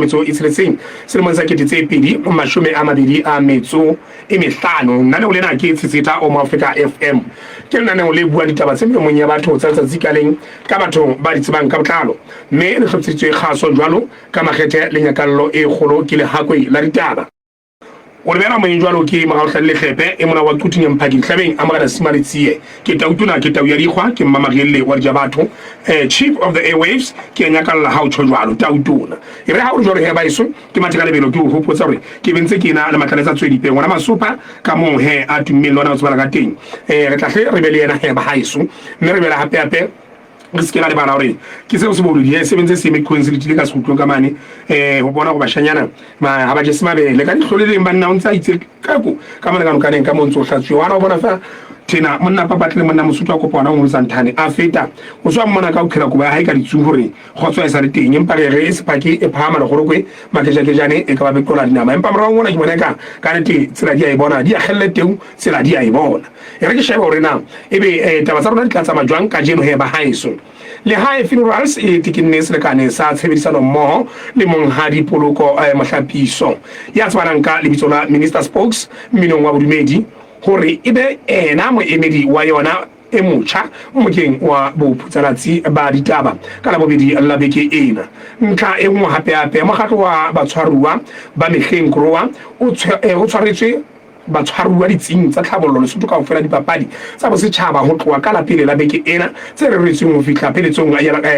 metso e tsheletseng selemong sa 2025 nna ne o lena ke Tsitsita o mo Africa FM ke nna ne o le bua ditaba tse mong ya batho tsa tsatsi ka leng ka batho ba di tsebang ka botlalo mme re hlotsitswe kgaso jwalo ka makgethe le nyakallo e kgolo ke le hakwe la ditaba o le bera mo jwalo ke mo ga hlalle kgepe e mona wa kuting empaki hlabeng a magana simaritsie ke tautuna ke tau ya dikgwa ke mmamagelle wa ja batho chief of the airwaves ke nyakalla ha o tshojwalo tautuna e re ha o jwalo he ba iso ke matheka lebelo ke o hopotsa hore ke bentse ke na le matlaletsa tswedi pe ngwana masupa ka mo he a tummelo na o tsbala ka teng re tlahle re be le yena he ba haiso mme re bela hape hape re se ke ga le bana hore ke se o se bolodi he sebentse se me coincidentally ka se utlong ka mane ho bona go bashanyana ha ba je se mabele ka dihloleleng ba nna o ntse a itse kako ka mane ka nokaneng ka montso hlatswe wana o bona fa tena monna papatle monna mosuthu a kopana o ngolosantane a feta o tswa mmona ka o khela go ba ha ka ditsu hore go tswa isa le teng empa re e sepaki e phama le gorokwe makeja ke jane e ka ba bekola dinama empa mara ngwana ke bona ka nete tsela di a e bona di a khelle teng tsela di a e bona e re ke sheba hore na ebe taba tsa rona di tla tsa majwang ka jeno he ba haeso le hae funerals e tikinne se lekane sa tshebedisano mmoho le monghadi poloko mahlapiso ya tswanang ka lebitso la minister spokes minong wa bodumedi hore ebe ena moemedi wa yona e motjha mokeng wa boputsalatsi ba ditaba ka la bobedi la beke ena ntlha e nngwe hape mokgatlo wa batshwaruwa ba mehleng kroa o tshwaretswe batshwaruwa ditsing tsa tlhabollo le sotho ka ofela dipapadi tsa bosetšhaba ho tloa ka la pele la beke ena tse re retsweng ho fihla pheletsong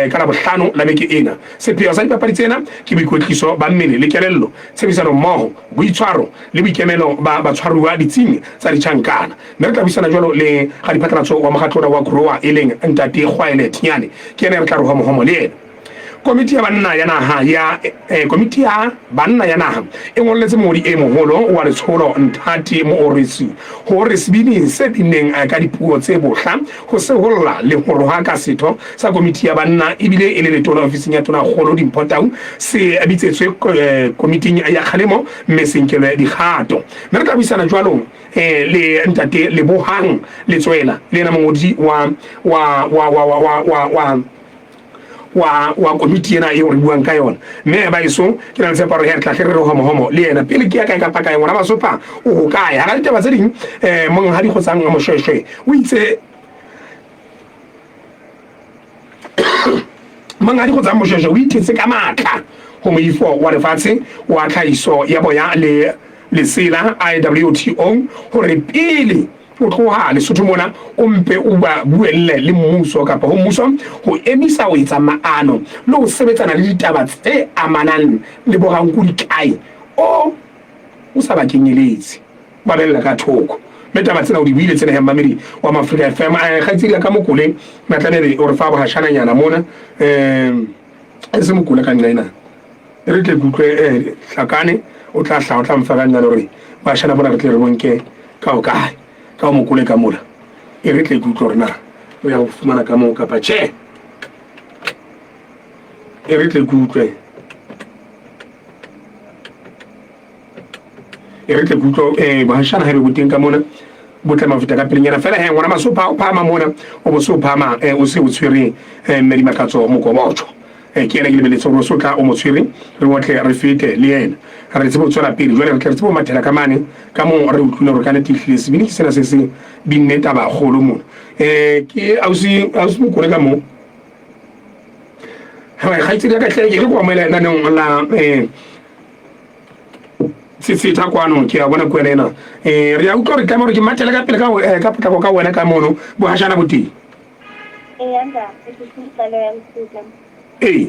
ka la bohlano la beke ena sepheo sa dipapadi tsena ke boikwetliso ba mmele le kelello tshebedisano mmoho boitshwaro le boikemelo ba batshwaruwa ditsing tsa ditjhankana mme re tla buisana jwalo le ga diphatlalatso wa mokgatlo wa groa e leng ntate Kgwaele Thinyane ke ene re tla re homo le ena komiti ya banna ya naha e ngolletse modi e moholo wa letsholo Nthati Moorisi hore sebini se bineng ka dipuo tse bohla ho se holla le ho roha ka setho sa komiti ya banna ebile e le letona ofising ya tona kgolo dimpotau se abitsetswe komiting ya kgalemo mme senkele dikgato mme re tla buisana jwalo le ntate Lebohang Letswela le ena mongodi wa komiti ena e re buang ka yona mme ba iso ke na le tshepa re tla re homo le ena pele ke ya ka paka ngwana ba sopa o kae ha ditaba tse ding mong ha di khotsang mo shweshwe o itse mong ha di khotsang mo shweshwe o itse ka matla ho moifo wa lefatshe wa tlhaiso ya boya le sela IWTO hore pele o tloha Lesotho mona o mpe o ba buelle le mmuso kapa ho mmuso ho emisa ho etsa maano le ho sebetsana le ditaba tse amanang le borankudi kae o sa ba kenyeletsi ba bella ka thoko metaba tsena o di buile tsena hemmamedi wa Africa FM ga tsela ka mokole matlanele o re fa bo hashana nyana mona se mokole ka nna ina re tle kutlwe hlakane o tla hla o tla mfa ka nna hore ba shana bona re tle re bonke ka o kae ka mo kole ka mola e re tle kutlo rena o ya go fumana ka mo ka pa che e re tle kutlo ba shana ha be boteng ka mona botla mafuta ka pelenyana fela he ngwana masopa o phama mona o bo so phama o se o tshwere mmedi makatso mo kobotho ke ene ke lebeletse go sotla o mo tshwere re wotle re fete le yena re tsebo tswela pele jwale re tsebo mathela ka mane ka mo re utlwile re ka ne tihlile se bini ke sena se se bineta ba golo mo ke ausi mo kore ka mo ha ga itse ka tle ke re go amela na neng la se tsa kwano ke a bona kwelena re ya utlwa re ka mo re ke mathela ka pele ka potlako ka wena ka mono bo hashana boti anga e se tsala ya ntse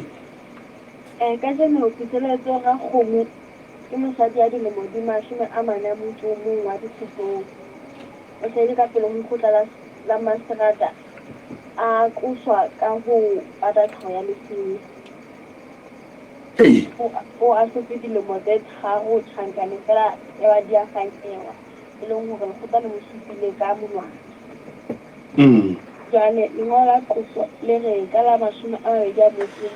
ka jeno o pitela tsora kgomo ke mosadi ya dilemo di mashome a mana motho mong wa ditsefong o se ile ka pele mo khotla la maserata a kuswa ka ho ata thoya lesini o a se dilemo tse tharo thankane fela ya ba dia kgantsewa e leng hore go tla le mosupile ka monwana jane ngola kuswa le re ka la mashome a ya botse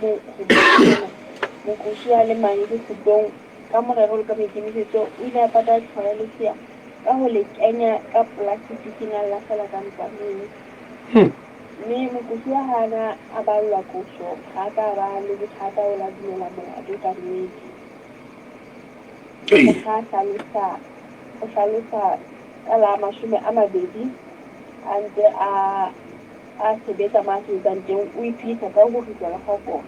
mo kushia le mane di futong ka morero ka mekemisetso o ile a pata tshwara lesia ka ho le kenya ka plastic na la sala ka mpameng mme mokushia hana a balla kusho ha ka ba le bothata o la dumela mo a ka nnete o hlalosa ka la 20 ante a sebetsa matsetsanteng o iphisa ka ho fihlela gago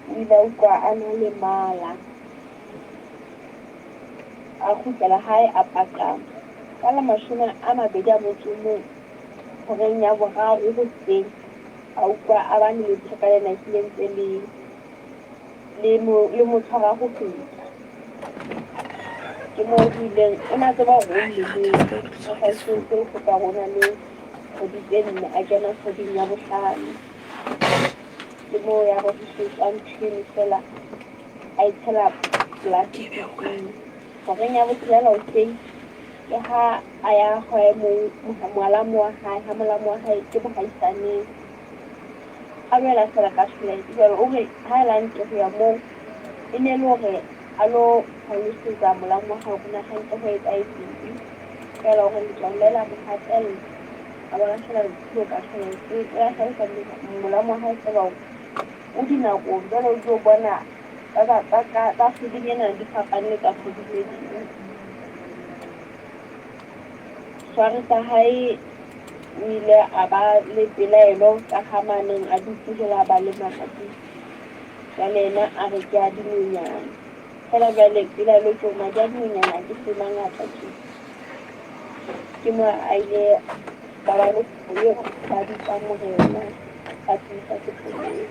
o ile utlwa a na le mala a kgutlela hae a pakama ka la 21 horeng ya boraro hoseng a utlwa a bane le thekale na silentse le motshwara go feta ke mo dileng o na tseba go le a ka se go ka bona le go ditenne a kena kgoding ya bohlano le mo ya go se antshini fela a itshela plastic horeng ya botsela o sei ke ha a ya go molamo wa hae ke bohaisane a bela sela ka tšhelete jalo o re ha e lante go ya mo e ne le hore a lo hlalosetsa molamo wa gae go nagantse go etsa eng fela gore letlolela mohatella a bona fela le ka tšhelete ya hlalosa molamo wa hae fela o dinakong jalo o tlo bona ka kgweding ena di fapane ka kgwedi tse ding sware sa hae o ile a ba le pelaelo ka hamaneng a dutlela ba le makati jale ena a re ke a dinonyana fela jale pelaelo ke ona ja dinonyana ke se mangata ke mo a ile ba ba le yo ba di tsa morena a tsisa sepolelo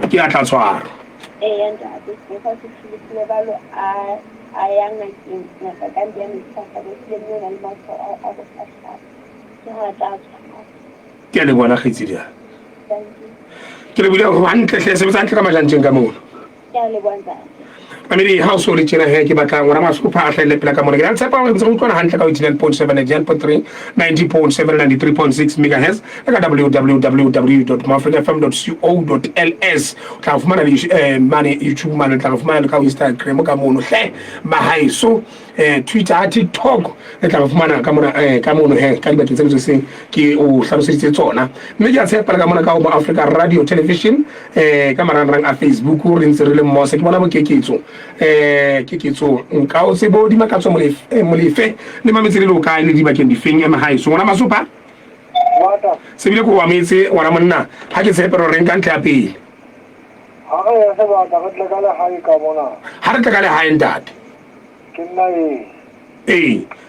ke a tla tshwara ya ntate ke fa se tsile balo a yang ngakeng ngaka ka dia metsaka le le nna le matso a go tshwara ke ha tla tshwara ke le bona khitsi dia ke le bile go hantle hle se botsa ka majanteng ka mono ke le bona Amiri house o le tjena he ke batla ngwana masupha a hlahelle pela ka mona ke tsepa go ntse go utlwana hantle ka 89.7 90.3 90.7 93.6 MHz ka www.mafricafm.co.ls tla fumana mane YouTube mane tla fumana ka Instagram ka mono hle mahaiso Twitter TikTok tla fumana ka mona he ka dibatho tse tse ke o hlaloseditse tsona mme ke a tshepa ka mona ka o Africa Radio Television ka marangrang a Facebook re ntse re le mo se ke bona bokeketso ke ketso nka o se bo di makatso molefe le mametse le loka le di bakeng di feng ema hae so ngwana masopha Wata se bile ko wa metse ngwana monna ha ke tshepe re nka ntla pele ha re ya se ba ka re tla le hae ka mona ha re tla le hae ntate ke nna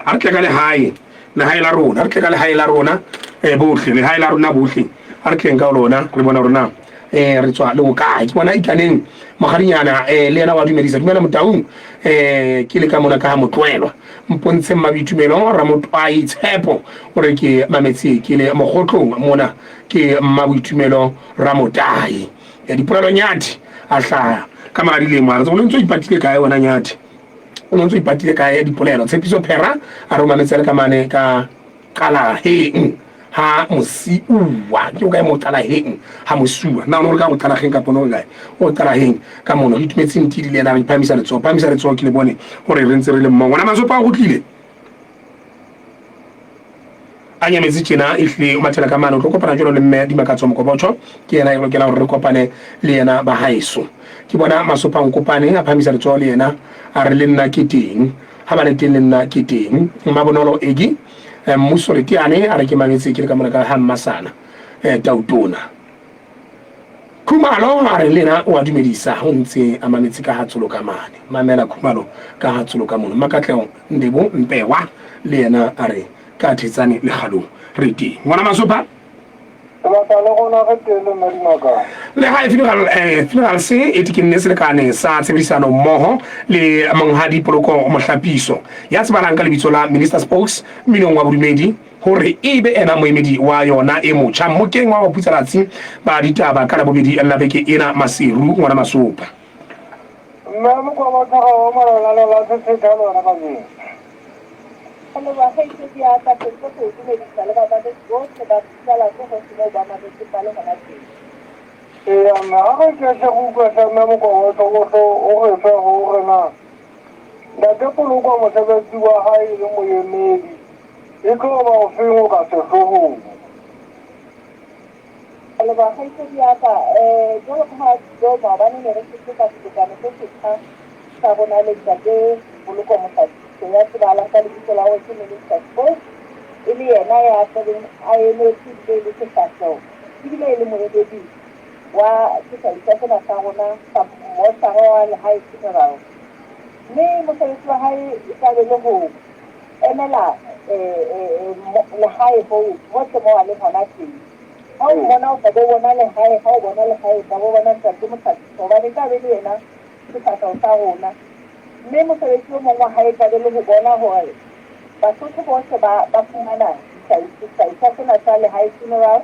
ha re tla le hae le hae la rona re tla le hae la rona bohle le hae la rona bohle ha re tleng ka lona re bona rona re tswa le o kae ke bona ikaneng magarinyana le yena wa dumedisa dumela motaung ke le ka mona ka motlwelwa mpontshe mabitumelo ra motho a itshepo gore ke mametse ke le mogotlong mona ke mabitumelo ra motai ya dipolelo nyati a hlaya ka mara dilemo re tsone ntse ipatile kae wona nyati o ntse ipatile kae dipolelo tshepiso phera a re mametse le ka mane ka kala he ha mosiuwa ke o ka mo tala heng ha mosua na o ka mo tala heng ka pono ga o tala heng ka mono di tumetseng ke dile na phamisa le tso ke le bone gore re ntse re le mmo na maso pa go tlile a nyametse tjena e hle o mathela ka mano o tlo kopana jalo le mme di makatso mo kobotho ke yena e lokela gore re kopane le yena ba haeso ke bona masopa o kopane a phamisa le tso le yena a re le nna ke teng ha ba le teng le nna ke teng mabonolo egi mmuso le tiane a re ke mametse ke le ka mona ka ha mmasana tautona Khumalo a re lena o a dumedisa ho ntse a mametse ka hatsolo ka mane mamela Khumalo ka hatsolo ka mona makatleo ndebo mpewa le yena a re ka thetsane le galo re teng ngwana masopa le ha funeral se e tikinne se le kane sa tshebedisano mmoho le monghadi poloko mohlapiso ya tsebalang ka lebitso la Minister Spokes Minong wa Bodumedi hore ebe ena moemedi wa yona e motjha mokeng wa baputsalatsi ba ditaba ka la bobedi la beke ena Maseru ngwana masopa nna mo kwa batho ga o mara la se se talo na ba ni Hello, I hate to be out of the photo to make it about the go to that Sala to Obama to follow that. na ga ke se go ka sa na mo kwa o re fa ho rena da ke polo kwa mo sebetsi wa hae le mo yemedi e ko ba o fe mo ka se ho Hello, I hate to be out go to go ba ne re se ka se ka se ka sa rona le ntate Poloko Mokgatiso ya tsebahalang ka lebitso la hore ke Minister Sports e le yena ya tlabeng a emetse pele sefahleho ebile e le moemedi wa sehlahiswa sena sa rona sa mmošara wa lehae funeral mme mosebetsi wa hae e tla be le ho emela lehae hohle moo a leng hona teng ha o bona o tla be bona lehae ha o bona lehae tla bo bona ntate Mokgatiso hobane e tla be le yena sefahleho sa rona mme mosebetsi o mong wa hae tla be le ho bona hore Basotho bohle ba fumana sehlahiswa sena sa lehae funeral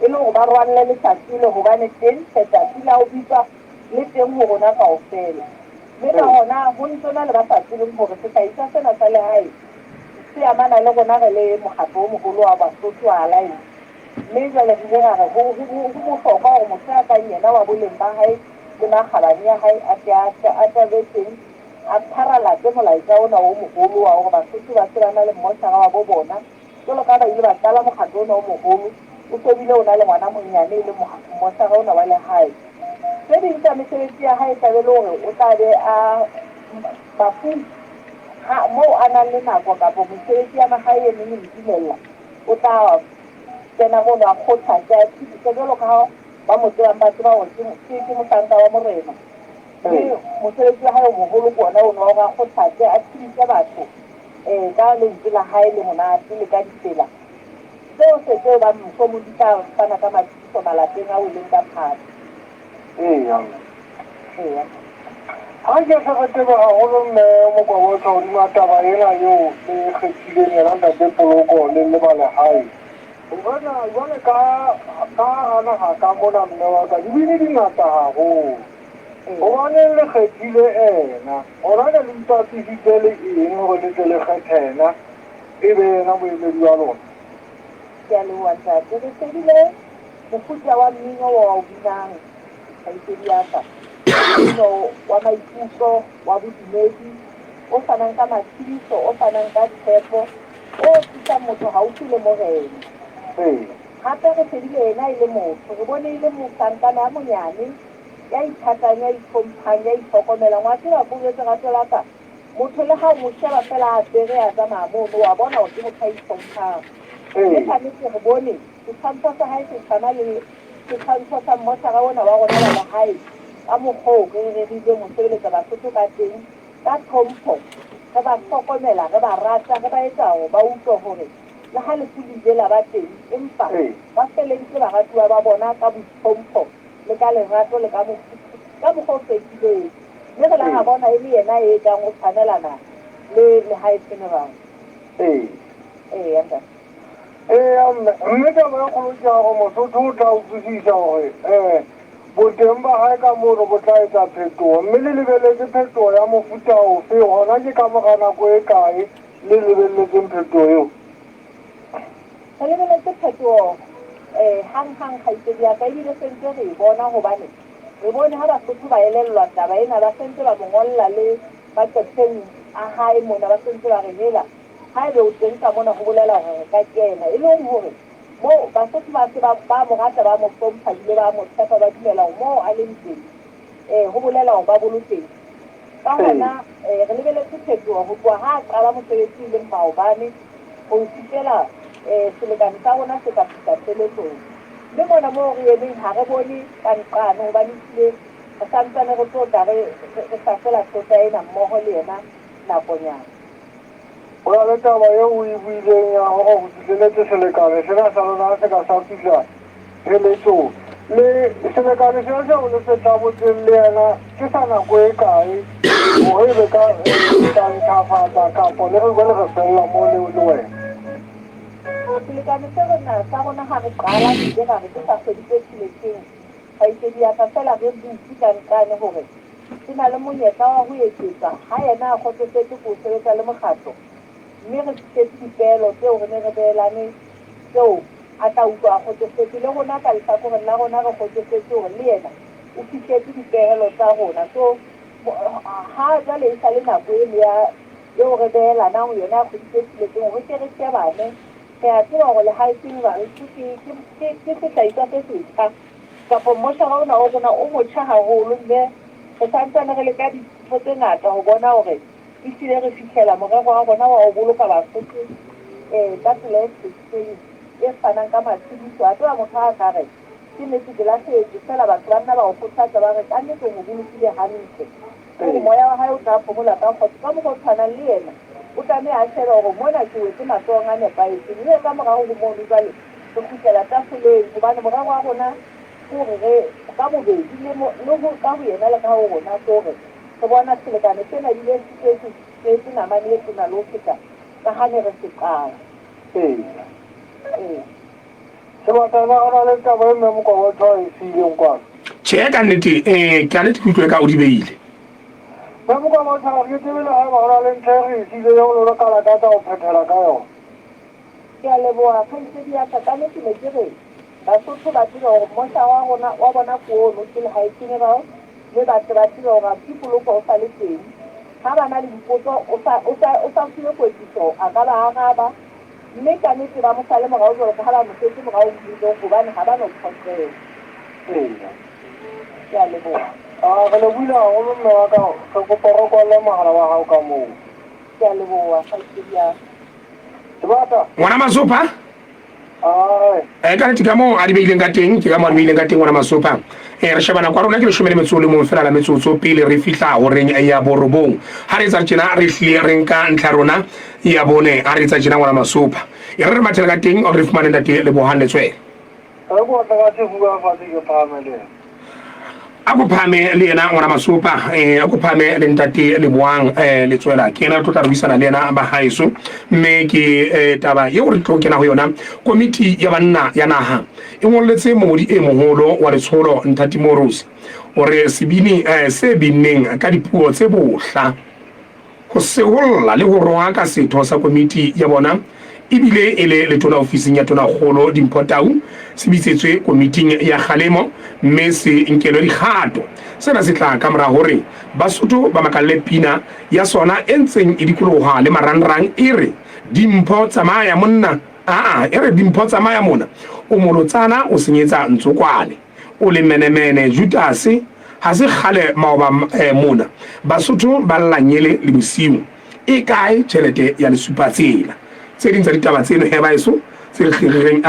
e le hore ba rwalle letsatsi le hobane teng letsatsi la ho bitswa le teng ho rona kaofela mme ka hona ho ntsona le ba sa tsebeng hore sehlahiswa sena sa lehae se amana le rona re le mokgatlo o moholo wa Basotho wa Alliance mme jwale re ile ra re ho bohlokwa hore motho ya kang yena wa boleng ba hae le makgabane ya hae a tabe teng a pharalatse molaetsa ona o moholo wa hore Basotho ba tsebana le mmošara wa bo bona jwalo ka ba ile ba qala mokgatlo ona o moholo o shebile o na le ngwana monyane le mmošara ona wa lehae tse ding tsa mesebetsi ya hae tlabe le hore o tla be a bafu moo a nang le nako kapo mesebetsi ya mahae e meng dumella o tla tsena mono a kgothatsa a thibise jwalo ka ha ba mo tsebang ba tseba hore ke mohlanka wa morena mme mosebetsi wa hae o moholo ke ona ono wa hore a kgothatse a thibise batho ka lentswe la hae le monate le ka ditsela seo se tseo ba mohlomong di tla fana ka mathuso malapeng ao e leng ka phate ha ke se re tseba haholo mme Mokwabotho hodima taba ena eo le kgethileng yena ntate Poloko le ba lehae bona jwale ka hana ha ka mona mme wa ka dibini di ngata haholo hobaneng le kgethile ena hona le ipapisitse le eng hore le tle le kgethena e be yena moemedi wa lona ke a leboha ntate re shebile mofuta wa mmino wa o binang kgaitsedi ya ka mmino wa maikutlo wa bodumedi o fanang ka mathibiso o fanang ka tshepo o thusang motho haufi le morena gape re shebile ena e le motho re bone e le mohlankana ya monyane ya ithatang ya itlhomphang ya itlhokomelang wa tseba boletse gato la ka motho le ga mo sheba fela a tsere ya tsamaya mono wa bona gore ke motho a itlhomphang mme tshwanetse re bone setshwantsho sa hae se tshwana le setshwantsho sa mmošara ona wa rona wa lehae ka mokgwa o re rerile mo sebeletsa Basotho ka teng ka tlhompho re ba hlokomela re ba rata re ba etsa gore ba utlwe gore le ha lefu le ile la ba teng empa ba feleditse baratuwa ba bona ka boitlhompho le ka lerato le ka mokgwa o fekileng mme re la ga bona e le yena e kang go tshwanelana le lehae funeral mme taba e kgolo ke ya go Mosotho o tla utlwisisa gore boteng ba gae ka mono bo tla etsa phetogo mme le lebeletse phetogo ya mofuta ofe gona ke ka moga nako e kae le lebeletseng phetogo eo re lebeletse phetogo hang kgaitsedi ya ka ebile sentse re e bona gobane re bone ga Basotho ba elellwa taba ena ba sentse ba mongolla le maqepheng a gae mona ba sentse ba re hela ha e be o teng ka mona go bolela gore ka kena e leng gore mo Basotho ba se ba mo rata ba mo hlompha ebile ba mo tshepa ba dumela gore moo a leng teng go bolela gore ba bolokeng ka gona re lebeletse phetogo go tloa ha a qala mosebetsi e leng maobane go fitlhela selekane sa rona se ka fihla pheletsong mme mona mo re emeng ga re bone kanqano gobane tlile re santsane re tlo tla re sa fela tota ena mmogo le yena nakonyana go ya le taba eo o e buileng ya gore go fitlheletse selekane sena sa rona se ka sa fihla pheletsong le selekane sena seo le se tlabotseng le yena ke sa nako e kae gore e be ka ntšhafatsa kapo le re bone re felela mo le wena selekane se rona sa rona ga re qala ebile ga re ke sa feditse tšheletseng kgaitsedi ya ka fela re butse kankane gore se na le monyetla wa go etsetsa ga yena a kgotsofetse ko sebetsa le mokgatlo mme re fitlhetse dipeelo tseo re ne re beelane tseo a tla utlwa a kgotsofetse le rona ka letlhakoreng la rona re kgotsofetse gore le yena o fitlhetse dipehelo tsa rona so ga jale e sa le nako eo re beelana go yone a kgoditse tšheletseng gore ke re shebane ke a tseba gore lehae funeral ke sehlahiswa se setšha kapo mmošara ona o rona o motšha gagolo mme re santsane re le ka ditho tse ngata go bona gore e sile re fitlhela morero wa rona wa go boloka Basotho ka tsela e fanang ka matshediso a tloa motho a ka re ke nnete ke latlhetse fela batho ba nna ba go kgothatsa ba re ka nnete go bolokile gantle gore moya wa gae o tla phomola ka kgotso ka mo go tshwanang le ena o tlameya a shebe gore mona ke wetse matsogong a nepaetseng mme ka morago go mono jale re kgutlela tafoleng gobane morago wa rona gore re ka bobedi le ka go yena le ka go rona ke gore re bona selekane sena dile se namane e tona le go feta ka gane re se qala sebatana go na le taba e mme Mokgwa e seileng kwana tšhe ka nnete ke a nnete ke utlwile ka o di beile mme Mokgwa ke tsebile ga ba go na le ntlha e re seile ya go lona kalakata go phethela ka yona ke a leboga kgaitsedi ya ka nnete ne ke re Basotho ba tseba gore mosa wa rona wa bona koono ke legaetseng bao le batho ba tseba gore tikologo o sa le teng ga ba na le dipotso o sa fiwe kwetliso a ka ba araba mme ka nnete ba mosale morao jalo ga ba mosetse morao bodilong gobane ga ba no kgotlhela ke a leboga re leboile gagolo mme wa ka re kopa re kwalle mogala wa gago ka moo ke a leboga kgaitsedi ya sebata ngwana Masopa ka nnete ka mo a di beileng ka teng ke ka mo a di beileng ka teng ngwana Masopa re shebana kwa rona ke leshome le metsotso le mongwe fela la metsotso pele re fihla goreng ya borobong ga re etsa tjena re hlile re nka ntlha rona ya bone a re etsa tjena ngwana Masopa e re mathela ka teng o re fumaneng date le bohang letswele re go tla ka se bua fatshe ke phamele a go phame le yena ngwana Masopa a go phame le ntate le boang le tswela ke ena tla re buisana le yena ba haeso mme ke taba ye o re tlo kena go yona komiti ya banna ya naha e ngolletse mongodi e moholo wa letsholo Ntate Morosi ore sebini se binneng ka dipuo tse bohla go seholla le go roga ka setho sa komiti ya bona ibile ele le tona ofising ya tona kgolo Dimpotau se bitsetswe komiting ya Kgalemo mme se nkelo dikgato sena se tla ka mora hore Basotho ba makalle pina ya sona e ntseng e dikologa le marangrang ere dimpho tsamaya monna ere dimpho tsamaya mona o molotsana o senyetsa ntsokwane o le menemene Judas ha se kgale maoba mona Basotho ba lanyele le bosiu e kae tšhelete ya lesupatsela tse ding tsa ditaba tseno he baeso tse re kgireng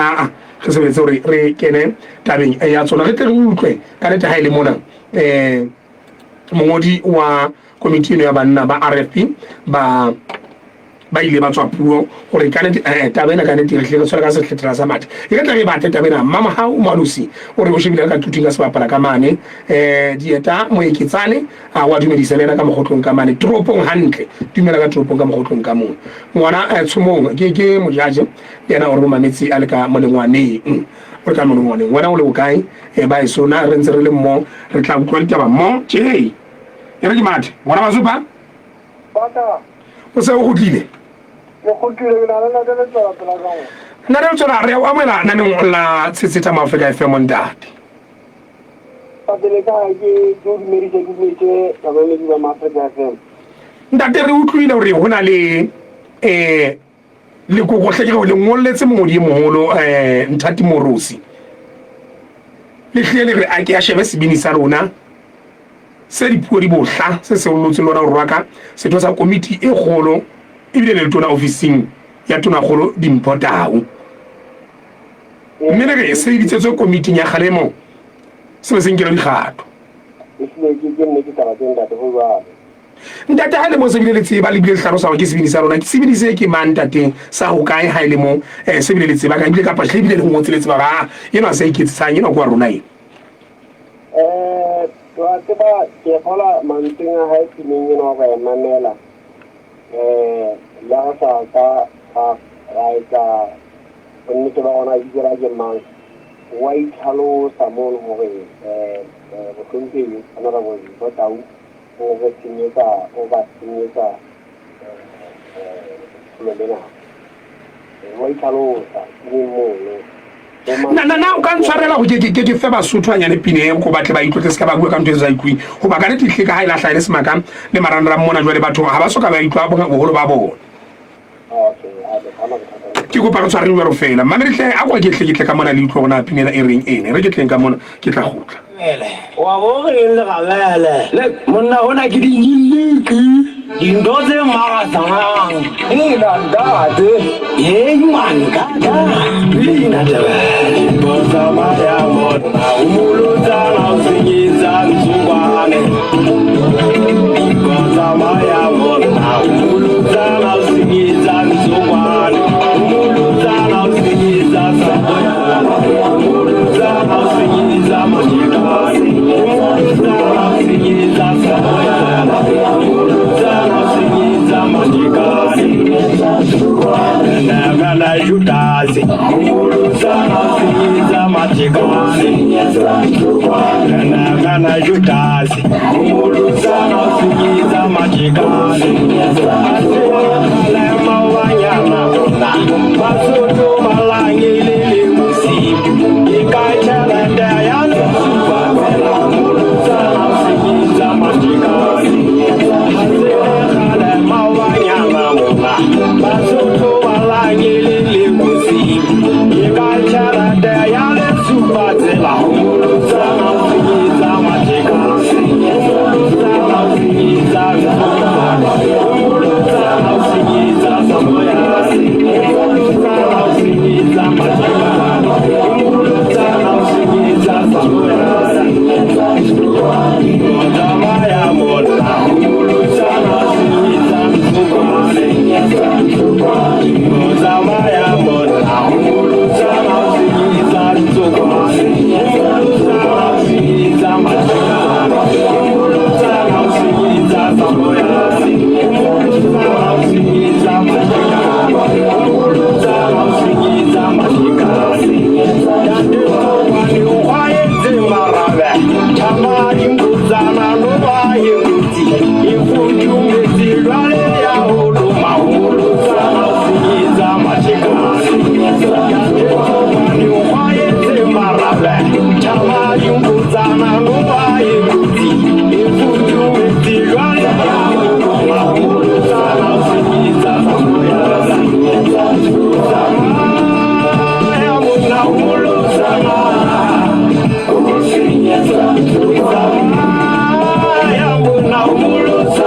re sebetse hore re kene tabeng ya tsona re tle re utlwe ka nnete ha ile mona mongodi wa komiti ya banna ba RFP ba ile ba tswa puo gore ka nnete taba ena ka nnete re hle tswela ka sehlethela sa mathe e ka tla re batle taba ena mama ha o malusi o re o shebile ka tuting ka sebapala ka mane dieta moeketsane wa dumedisa lena ka mogotlong ka mane tropong hantle dumela ka tropong ka mogotlong ka mone ngwana tshomong ke mojaje yena o re mametsi a le ka molengwaneng o ka molengwaneng wena o le bokae ba e sona re ntse re le mmo re tla utlwa ditaba mmo e re ke mathe ngwana Masopa bata o se o gotlile le khutile la la le tsara tsara ga nna re tsona re a amela naneng la Tshitshita Maafrika FM ntate pele ka ke dumedi ke dumedi ka ba le ba Maafrika FM ntate re utlwile hore hona le le go gohle ke go le ngolletse mongodi e moholo Ntate Morosi le hlele re a ke a shebe sebini sa rona se dipuo di bohla se se lotseng lona go rwaka se tlosa komiti e kgolo ibile le tona ofising ya tona kgolo Dimpotau mme re se ditsetswe komiting ya Kgalemo se se nkelo dikgato ke nne ke taba teng ntate go ba ntate ha le mo se bile le tseba le bile le tlhalosa ke sebini sa rona ke sebini se ke mang ntate sa go kae ha ile mo se bile le tseba ka bile ka pa hle bile le ngotse le tseba ga yena se iketsang yena go rona eng wa tseba ke hola manteng a hae tsineng yena go emamela la sa ka raika nnete ba gona dira ke mang wa itlhalo sa mo gore go tlhompeng ana ba go botau o go tsenyetsa o ba tsenyetsa le lena wa itlhalo sa ni mo na o ka ntshwarela go ke fe Basotho anyane pine go batle ba itlotle se ka ba bua ka ntwe tsa ikwi go ba ka ne tihle ka ha ila hlaile semaka le marandra mona jwa le batho ha ba soka ba itwa bogolo ba bona ke go pa go tshwareng wa ro fela mame re tle a go ke tle ka mona le itlo gona pinela e reng ene re ke tleng ka mona ke tla gotla wa re le ga bele le monna hona ke di nyiliki dindo tse magatang ina ndate ye manga da ina de boza maya mona umuluza na usinyiza mzubane boza maya mona umuluza na usinyiza mzubane umuluza na usinyiza saboya umuluza na usinyiza majikani umuluza na usinyiza saboya umuluza na usinyiza majikani na yutazi umuluza na usinyiza majikani na yutazi umuluza na usinyiza majikani alema wanyama basutu malangilili musibu ikachala ndayano subabela umuluza na usinyiza majikani alema wanyama basutu malangilili musibu ikachala ndayano subabela umuluza na usinyiza majikani umuluza na usinyiza majikani umuluza na usinyiza samoyani umuluza na usinyiza majikani umuluza na usinyiza samoyani ngozama ya mona umuluza na usinyiza mzukwane ngozama ya mona umuluza na usinyiza mzukwane umuluza na usinyiza majikani umuluza na usinyiza samoyani umuluza na usinyiza majikani umuluza na usinyiza majikani yandewani uwayenze marabe chamari nguzana nobaye nguti ifunjumezi lwale ya uluma umuluza na usinyiza majikani yandewani uwayenze marabe chamari nguzana nobaye nguti ifunjumezi lwale ya uluma umuluza na usinyiza samoyani ya muna umuluza ya muna umuluza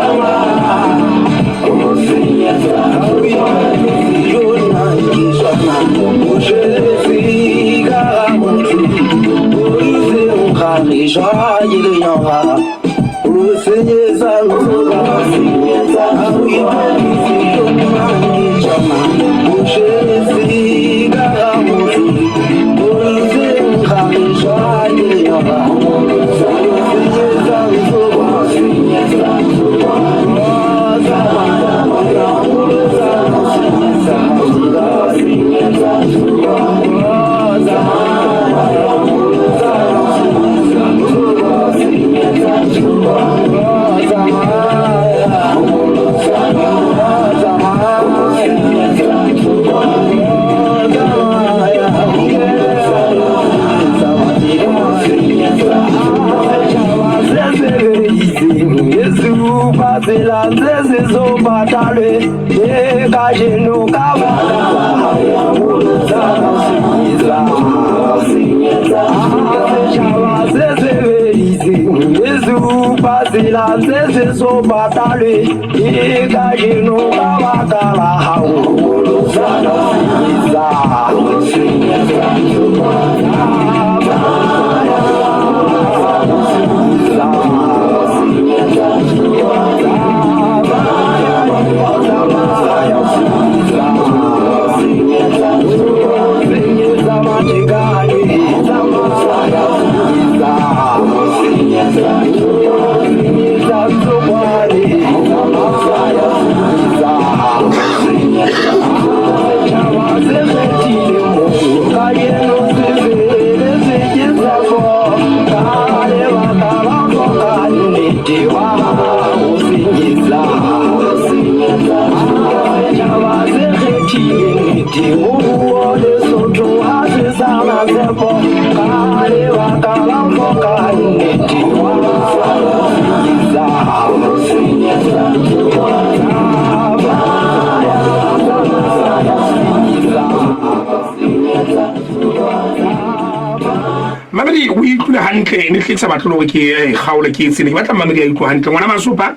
o itlhole hantle ne tle tsa batlo gore ke gaole ke tsene ke batla mamedi a itlho hantle ngwana Masopa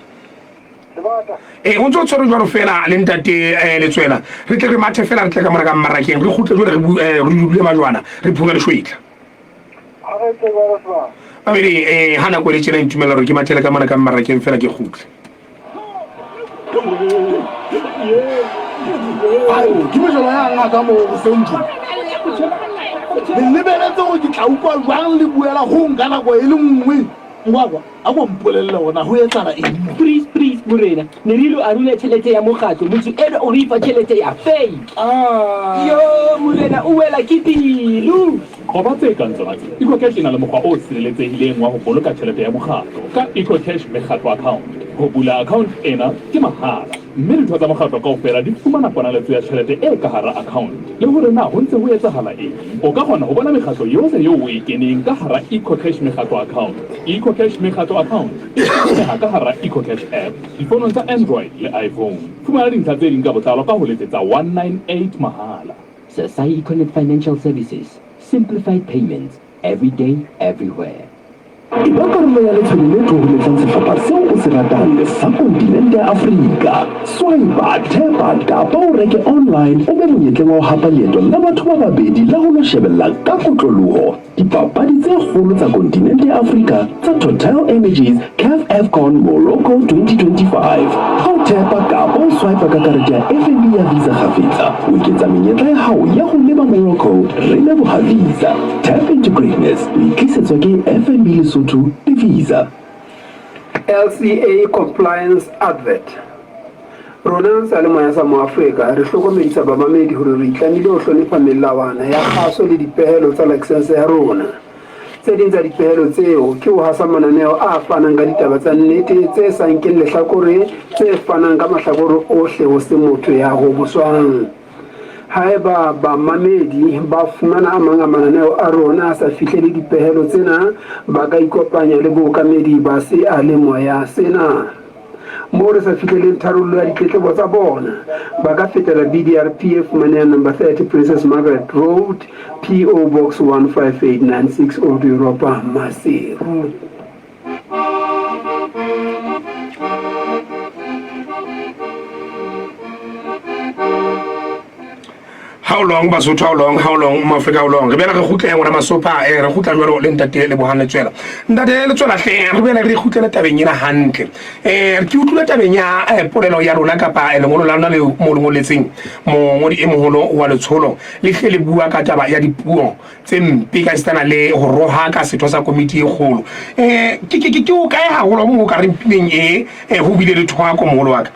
o ntse o tshwere jwalo fela le ntate Letswela re tle re mathe fela re tle ka mona ka mmarakeng re khutle jwale re dule majwana re phuga le shwetla babedi ha nako le tshena ntumela gore ke mathele ka mona ka mmarakeng fela ke khutle ke mo jela ya ngaka mo sentse le lebeletse go ke tla utlwa jwang le buela go nka nako e le nngwe ngwakwa a go mpolelele gona go etsana eng please morena ne re lo arule tšhelete ya mokgatlo motho ene o re ifa tšhelete ya fake yo morena o wela ke dilu go ba tse kang tsona tse ecocash na le mokgwa o sireletsehileng wa go boloka tšhelete ya mokgatlo ka ecocash mekgatlo account go bula account ena ke mahala mme ditho tsa mokgatlo kaofela di fumana ponaletso ya tšhelete e ka hara account le gore na ho ntse ho etsagala eng o ka kgona ho bona mekgatlo yohle yeo o e keneng ka hara ecocash mekgatlo account ecocash mekgatlo account e ka hara ecocash app difonong tsa Android le iPhone fumana dintlha tse ding ka botlalo ka ho letsetsa 198 mahala Society Connect Financial Services simplified payments every day everywhere Eba karolo ya letsholo le tloholetsang sehlopha seo o se ratang sa kontinente ya Afrika. Swipe, tap, kapa o reke online o be monyetleng wa ho hapa leeto la batho ba babedi la ho lo shebella ka kotloloho dipapadi tse kgolo tsa kontinente ya Afrika tsa Total Energies CAF AFCON Morocco 2025. Ha o tapa kapa o swipe ka karete ya FNB ya Visa kgafetsa o eketsa menyetla ya hao ya ho leba Morocco re leboha Visa. Tap into greatness o ikisetswa ke FNB Lesotho le Visa. LCA Compliance Advert. Rona sa le moya sa mo Afrika re hlokomedisa bamamedi hore re itlamile ho hlonepha melawana ya kgaso le dipehelo tsa license ya rona. Tse ding tsa dipehelo tseo ke ho hasa mananeo a fanang ka ditaba tsa nnete tse sa nkeng lehlakore tse fanang ka mahlakore ohle ho se motho ya go boswang. Haeba bamamedi ba fumana a mang a mananeo a rona a sa fihlele dipehelo tsena ba ka ikopanya le bookamedi ba se a le moya sena. Mo re sa fihleleng tharollo ya ditletlebo tsa bona ba ka fetela BDRP fumaneha number 30 Princess Margaret Road, PO Box 15896 Old Europa Maseru. How long Basotho, how long Africa, how long? Re bela re khutle ngwana Masopa re khutla jwalo le ntate le bohana Letswela. Ntate Letswela hle re bela re khutlela tabeng ena hantle. Ke utlwile tabeng ya polelo ya rona kapa lengolo la rona le mo lengoletseng mongodi e moholo wa letsholo le hle le bua ka taba ya dipuo tse mpe ka istana le ho roha ka setho sa komiti e kgolo. Ke o kae haholo mo ka re mpileng ho bile le thwako moholo wa ka.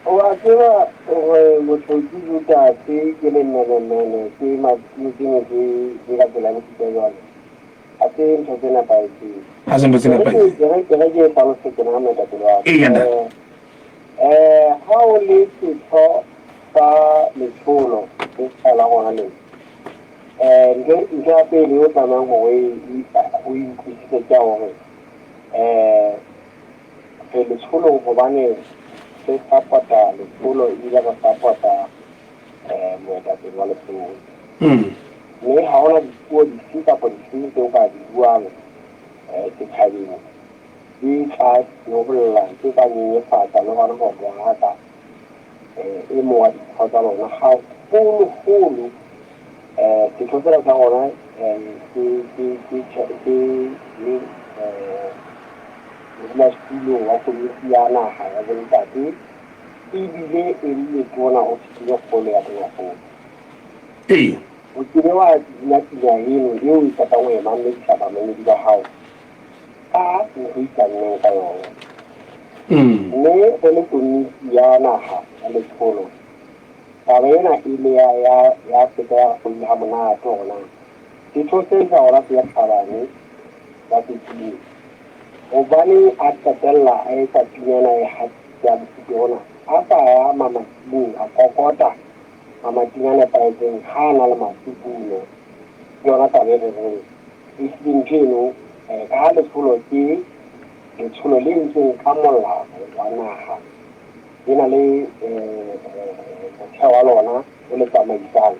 Wa tseba gore motlhodi botate ke le nnenene ke matsitseng ke ka tsela le jalo a tse ntho tse nepaetseng ha se ntho tse nepaetseng ke re ke tlhalosetse na moetapele wa ha o le setho sa letsholo le tsala gona le nke ya pele o tsamang gore o inkwisitse ka gore letsholo gobane se sapota letsholo ile ba sapota moetapele wa letsholo mme ha ona dipuo dife kapa dife tseo ka di buang setjhabeng di tla nobolla ke ka nyenyefatsa le gona go bonaka e mo wa ditho tsa lona gagolo setho sela sa gona la studio wa komiti ya naga ya bontate ebile e le tsona go tsile kgolo ya bona o tsile wa dinatia eno eo e ka tla go ema le ditlhabamedi ba hao ka go ikanneng ka yona mme le komiti ya naga ya letsholo taba ena ile ya feta ya go ha monate gona setho se sa gona se ya tlhabane ba tsile obane a tatella a etsa tinyana e hatya botona a sa ya mamating a kokota mamatingana paetseng ha na le masipuno yona tabe re e sinteno ka letsholo ke letsholo le ntseng ka molao wa naga ena le motheo wa lona o le tsamaisang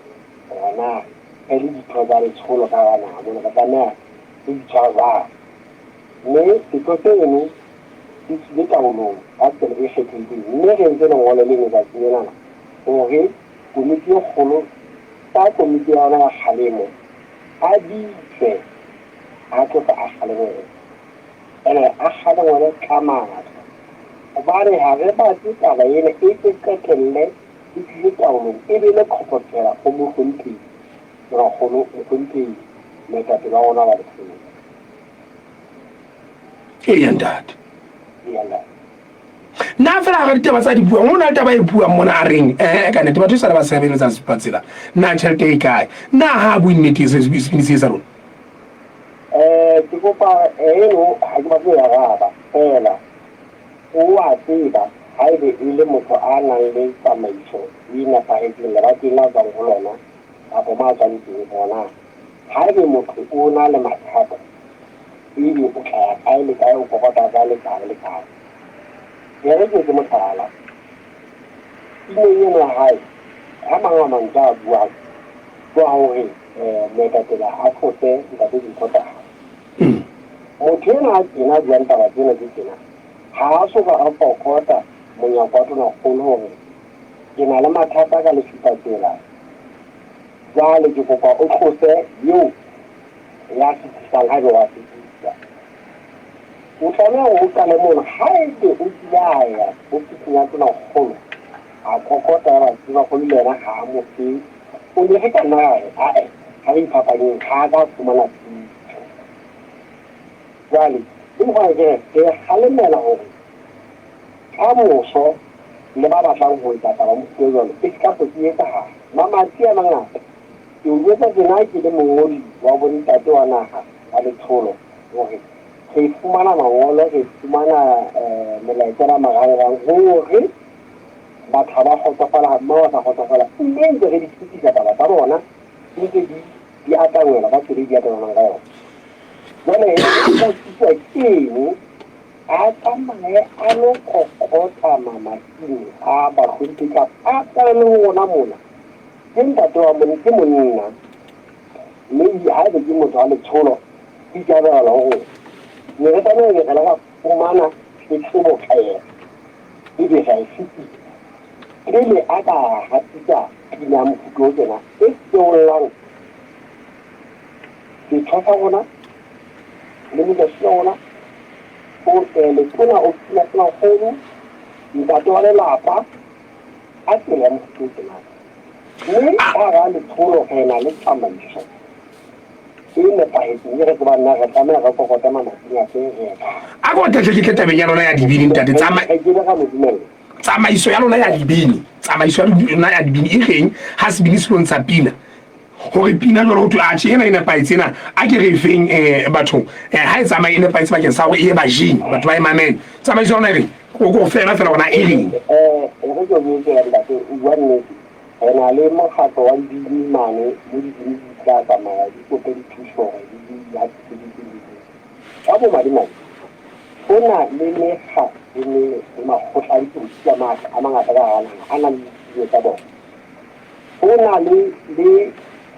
gona ele ditho tsa letsholo ka gana mona ka tsamaya le ditshwara mme ditho tseno di tsile taolong ka tsela e kgethegileng mme re ntse lengolo le ba tsenelana gore komiti e kgolo ta komiti ya yona ya kgalemo a ditse a tlosa a kgalemo ene a kgalemo ka matla ba re ha re batse taba ena e ke qetelle e tlile taolong e be le kgopotela go mo gonti ra kgolo o gonti metapele ba ona ba letsholo e ya ntate yalla na fela ga ditaba tsa di bua mo na taba e bua mona a reng ka nete batho sa ba sebeletsa sepatsela na tšhelete e kae na ha bo nnete se se sa rona ke kopa eno ha ke batla ya raba fela o a tseba ha ebe e le motho a nang le tsamaiso e nepagetseng lebakeng la tswang go lona kapo ma tswang teng gona ha ebe motho o na le mathata ebe o tla kae le kae o kokota ka le kae le kae ya re ke motlhala eno ya hae ha mangwe mantse a bua gore moetapele a fotse ntate dintho tsa gae motho ena a tena buang taba tsena ke tena ha a soka a pokota monyako wa tona kgolo gore ke na le mathata ka lefipatsela jale ke kopa o tlose yo ya setisang ha wa setisa o tlameha o kale mona ha ebe o kilaya o fitinya tona kgolo a kokota ba tseba go le yena ha mo se o le ke kana ha ha ipapanyeng ha ka fumana tshitso jale ke go ke halemela gore ka moso le ba batlang go etsa taba mo tsejwana e ka se etsa ha mama tsia mangata ke o etsa tsena ke le mongodi wa bontate wa naga a letsholo gore ke fumana mangolo ke fumana melaetsa magarang gore batho ba kgotsofala mmoa sa kgotsofala mme ntse re di tsitisa taba tsa bona ntse di atangwela ka tsela di atangwela ka yona jale e tsitsa keng a tsamaye a lo kokota mamatini a bagodi ka a tsane gona mona ke ntate wa mone ke monna mme ha ebe ke motho a letsholo ke jabela go ne re tsamaye ke la fumana ke tsebo kae e be ga isitse ile a ka hatisa dina mofuto tsena e tsolang ke tsaka gona le mo tsaka gona o le tsona o tsena tsena go ntate wa lelapa a tsela mofuto tsena mme a ga le tsholo gena le tsamaiso ne pa e tsene re ba nna re tsamaya ga go gota mamati ya tsere a go tle ke tabeng ya lona ya dibini ntate tsamaiso ya lona ya dibini tsamaiso ya lona ya dibini e reng ha se bini se tsa pina gore pina lo go a tshena ina pa itsena a ke re feng batho ha e tsamaya ina pa itse ba ke sa go e ba jing batho ba imamela tsamaiso yona re go fela gona e reng re go bua ke la ke bua nnete ena le mokgatlo wa dibini mane mo dibini tsa tsamaya di go pedi thuso di ya dibini ka bo madimane ona le mekga le makgotla di tsa maka a mangata ka gana a nang le tsa bona ona le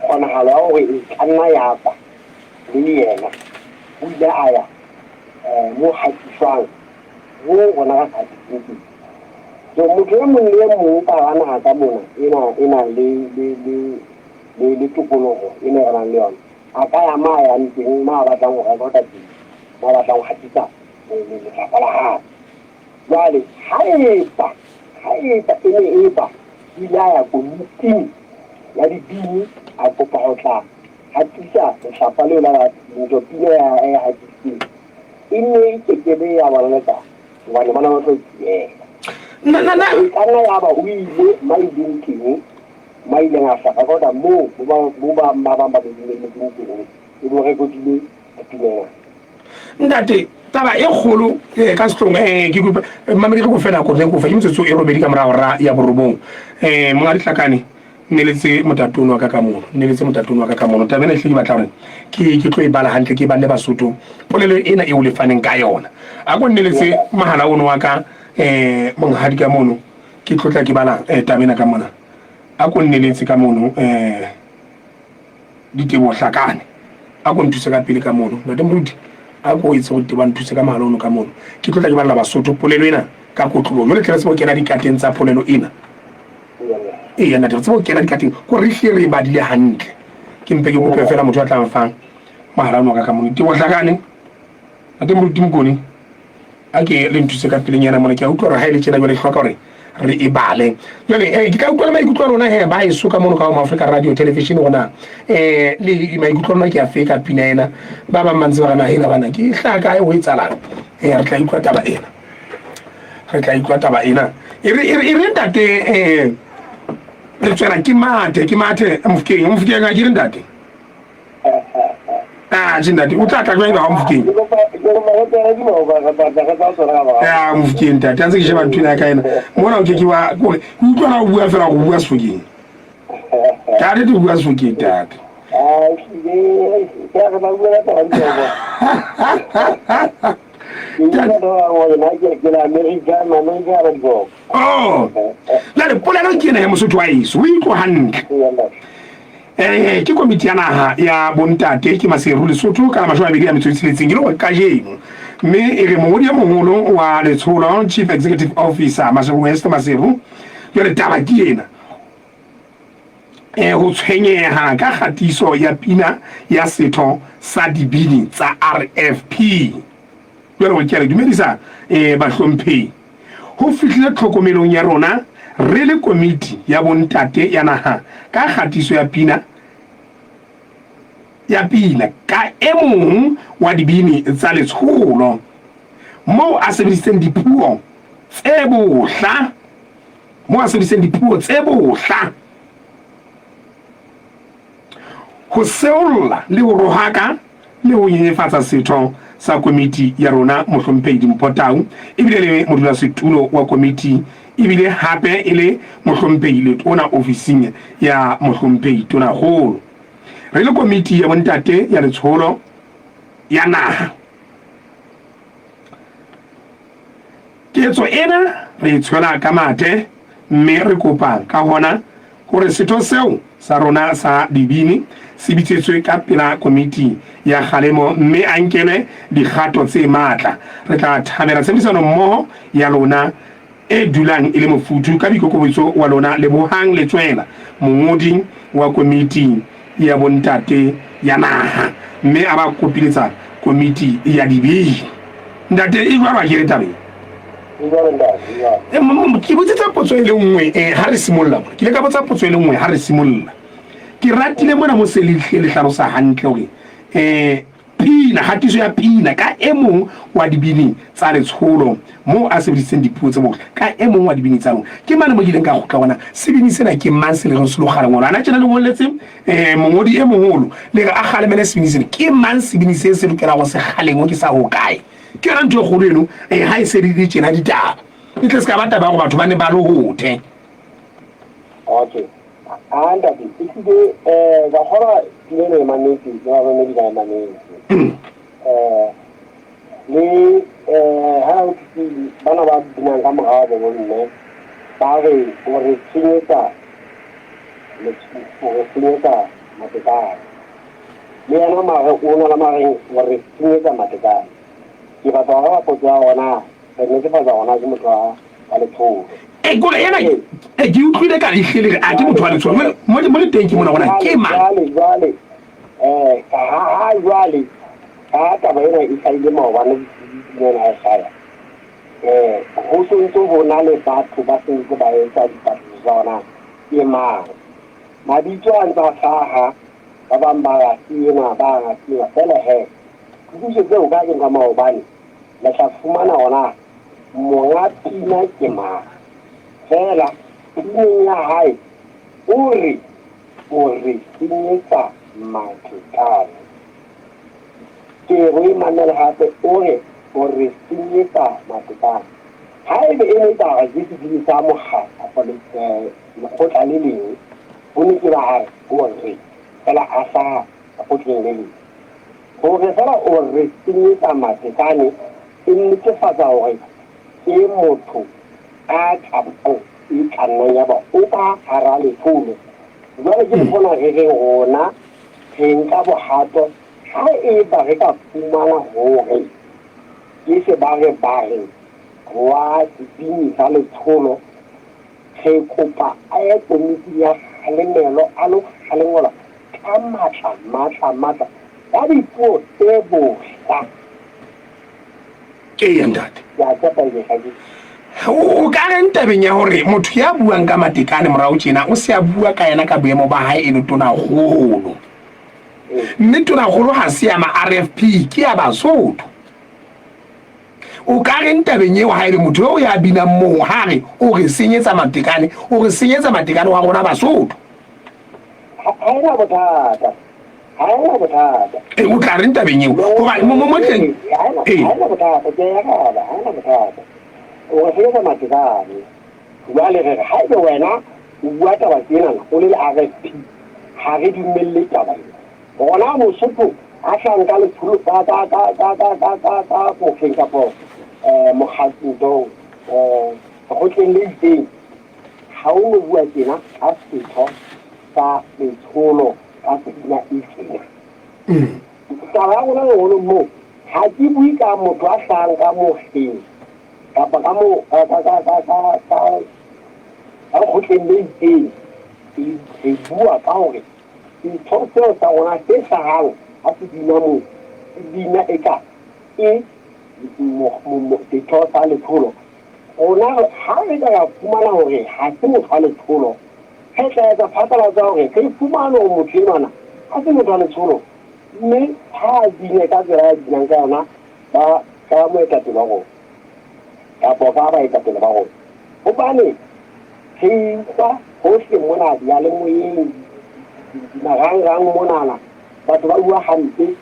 kgonagalo ya gore e ka nna ya pa le yena o ile a ya mo gatiswang mo gona ka gatisi so motho e mongwe le mongwe ka gana ka mona ena le tokologo e ne re nang le yona a ka ya ma ya nteng ma batlang go rekota teng ma batlang go gatisa lefapha la gae jale ha eba e ne eba ile ya komiting ya dibini a kopa go tla gatisa lefapha leo la ntopile ya gatisi e ne e kekebe ya balaletsa gobane bana ba tlo tsiela e kana ya ba o ile maileng teng maileng a hlaka kota moo bo ba ba dileng teng e bo rekotile dipinela ntate taba e kgolo ka setlong ke go mamedi go fela go teng go fa imsetso e robedi ka morago ra ya borobong monga ditlakane neletse motatone wa ka ka mono tabena e hle ke batla gore ke tlo e bala hantle ke ba le basotho polelo ena e o le faneng ka yona a go neletse mahala ono wa ka monghadi ka mono ke tlotla ke bala tabena ka mona a go neletse ka mono Ditebo Hlakane a go nthusa ka pele ka mono ntate moruti a go itse go teba nthusa ka mahalono ka mono ke tlotla ke bana ba Basotho polelo ena ka kotlolo le tletse mo kena dikateng tsa polelo ena ya ntate tse mo kena dikateng go re hire ba dile hantle ke mpe ke go fela motho a tla mfang mahalano ka mono Tebo Hlakane ntate moruti Mngoni a ke le nthusa ka pele nyana mona ke a utlwa re ha ile tsena jwale hloka gore re ibale jwale ke ka utlwa maikutlo rona he ba iso ka mono ka Africa Radio Television rona le maikutlo rona ke a feka pina ena ba ba mantsi ba gana hela bana ke hlaka e ho etsalang re tla ikwa taba ena re ntate le tswela ke mate mofukeng ga ke re ntate jindati o tla tla jwa ba mofukeng ya mofukeng ntate a ntse ke sheba ntho ena ka ena mona o ke ke wa kore o utlwana o bua fela go bua Sefokeng tate te bua Sefokeng tate lale polelo ke ena ya Mosotho wa iso o itlo hantle ke komiti ya naha ya bontate ke Maseru Lesotho ka 2026 ke lo ka jeno mme e re mongodi ya moholo wa letsholo Chief Executive Officer Maseru West Maseru yo le taba ke ena go tshwenyeha ka khatiso ya pina ya setho sa dibini tsa RFP yo le ke re dumedisa ba hlomphe ho fihlile tlhokomelong ya rona re le komiti ya bontate ya naha ka khatiso ya pina ka e mong wa dibini tsa letsholo mo a sebedisitseng dipuo tse bohla ho seolla le ho rohaka le ho nyenyefatsa setho sa komiti ya rona Mohlomphehi Mpotau ebile le modulasetulo wa komiti ebile hape ele Mohlomphehi letona ofising ya Mohlomphehi tona holo re le komiti ya bontate ya letsholo ya naha ketso ena re tshwela ka mate mme re kopa ka hona gore setho seo sa rona sa dibini se bitsetswe ka pela komiti ya kgalemo mme a nkele dikgato tse matla re tla thabela tshebedisano mmoho ya lona e dulang ile mofutu ka dikokobetso wa lona le bohang le tswela mongodi wa komiti ya bontate ya naha mme a ba kopiletsa komiti ya dibini ntate e jwa ba ke re tabe ke botsitsa potso e le nngwe ha re simolla ke le ka botsa potso e le nngwe ha re simolla ke ratile mona mo selihle le hlalosa hantle hore pina hatiso ya pina ka e mong wa dibini tsa letsholo mo a sebedisitseng dipuo tse bohle ka e mong wa dibini tsa lona ke mane mo dileng ka go ka bona sebini sena ke mang se le go selogare ngwana ana tsena le ngolletse mongodi e moholo le ga a kgalemele sebini sena ke mang sebini se se lokela go se kgaleng ke sa ho kae ke ra ntho go reno ha e se di tsena ditaba e tle se ka bataba go batho ba ne ba lo hothe okay anda ikide ga hora dilene maneti ba ba me di maneti le ha o tsi bana ba dinang ka moga ba bonne ba re o re tsinyetsa mateka le yana mare o na la mare o re tsinyetsa mateka ke ba ba potsa ona ne ke fa ona ke motho a le tsho gore ena ke utlwile ka ihlele a ke motho wa letsholo mo le teng ke mona gona ke mang jwale ka ba ena e saile maobane mona a saya go sontse go na le batho ba sentse ba etsa dipatlisiso tsa ona ke mang mabitso a ntse a hlaha ba bang ba gatina ba gatina fela he dithuso tseo ka ke ka maobane la tla fumana ona monga pina ke mang fela pineng ya hae o re senyetsa matekane ke go imanela gape o re senyetsa matekane ha e be e ne taga ke se dirisa mogaka go lekgotla le lengwe o ne ke ba gare o re fela a sa lekgotleng le lengwe gore fela o re senyetsa matekane e netefatsa gore ke motho a tlapo e tlanang ya ba o ba hara letsholo jwale ke bona re gona teng ka bohato ha e ba re ka fumana hore ke se ba re wa dipini sa letsholo re kopa a ye komiti ya kgalemelo a lo kgalemola ka matla ya dipuo tse bohla ke ntate ya tshepa e ga di o ka re ntabeng ya hore motho ya buang ka matekane morao tjena o se a bua ka yena ka boemo ba hae e le tona golo mme tona golo ha se ya ma RFP ke ya Basotho o ka re ntabeng eo ha ile motho o ya bina mo ha re o re senyetsa matekane wa rona Basotho ha ena bothata o tla re ntabeng eo hoba mo teng ha ena bothata ke ya kala ha ena bothata o se ya matekane jwale re ha ebe wena o bua taba tsena o le RFP ha re dumelle taba bona Mosotho a hlanka le thulo ka go fenka po mokgatlo go tleng le itseng ha o mo bua tsena a setho sa letsholo ka tsela e tsena taba ona le mo ha ke bui ka motho a hlanka mo feng kapa ka mo ka go tleng le itseng e bua ka hore ntho tseo tsa rona tse hlahang ha se dina e ka e setho sa letsholo rona ha re ka fumana hore ha se motho wa letsholo re tla etsa phatlalatsa hore re fumane hore motho enwana ha se motho wa letsholo mme ha a dine ka tsela ya dinang ka yona ka moetapele wa rona kapa ka baetapele ba rona hobane re utlwa hohle mona diyalemoyeng marangrang monana batho ba bua hampe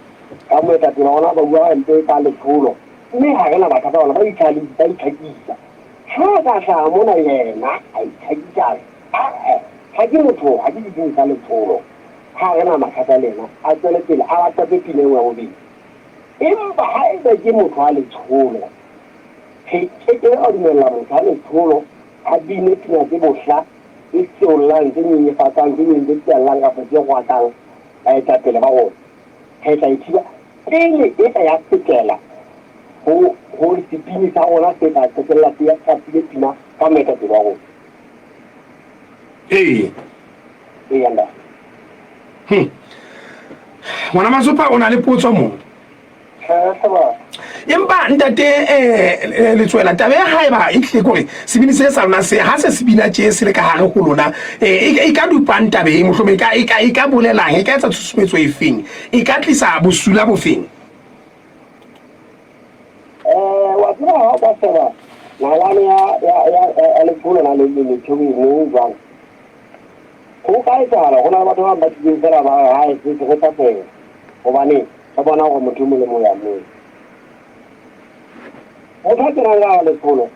ka moetapele wa rona ba bua hampe ka letsholo mme ha rena batho ba bona ba itlhakisa ha ka hlaha mona yena a itlhakisa ha ke motho ha ke diteng ka letsholo ha rena mathata le yena a tswele pele a batlape pineng ya bobedi empa ha ebe ke motho wa letsholo ke a dumella motho wa letsholo a bine pina tse bohla e seollang tse nyenyefatsang tse tse tseellang kapa tse gwatang baetapele ba rona re tla ithiba pele e tla ya fetela go sepini sa rona se tla qetella se ya kapile pina ka moetapele wa rona yanda ngwana Masopa o na le potso mo empa ntate letswela tabe ya haeba e hle gore sebini se sa lona se ha se sebina tje se le ka hare go lona e ka dupang tabe e mohlome e ka bolelang e ka etsa tshusumetso e feng e ka tlisa bosula bo feng wa tseba ha ba tseba nalane ya le pula na le tshweu mo jwang go ka etsahala go na le batho ba tseng fela ba ha e se go tsapela gobane ba bona gore motho mo le mo ya mme o tla tsena la letsholo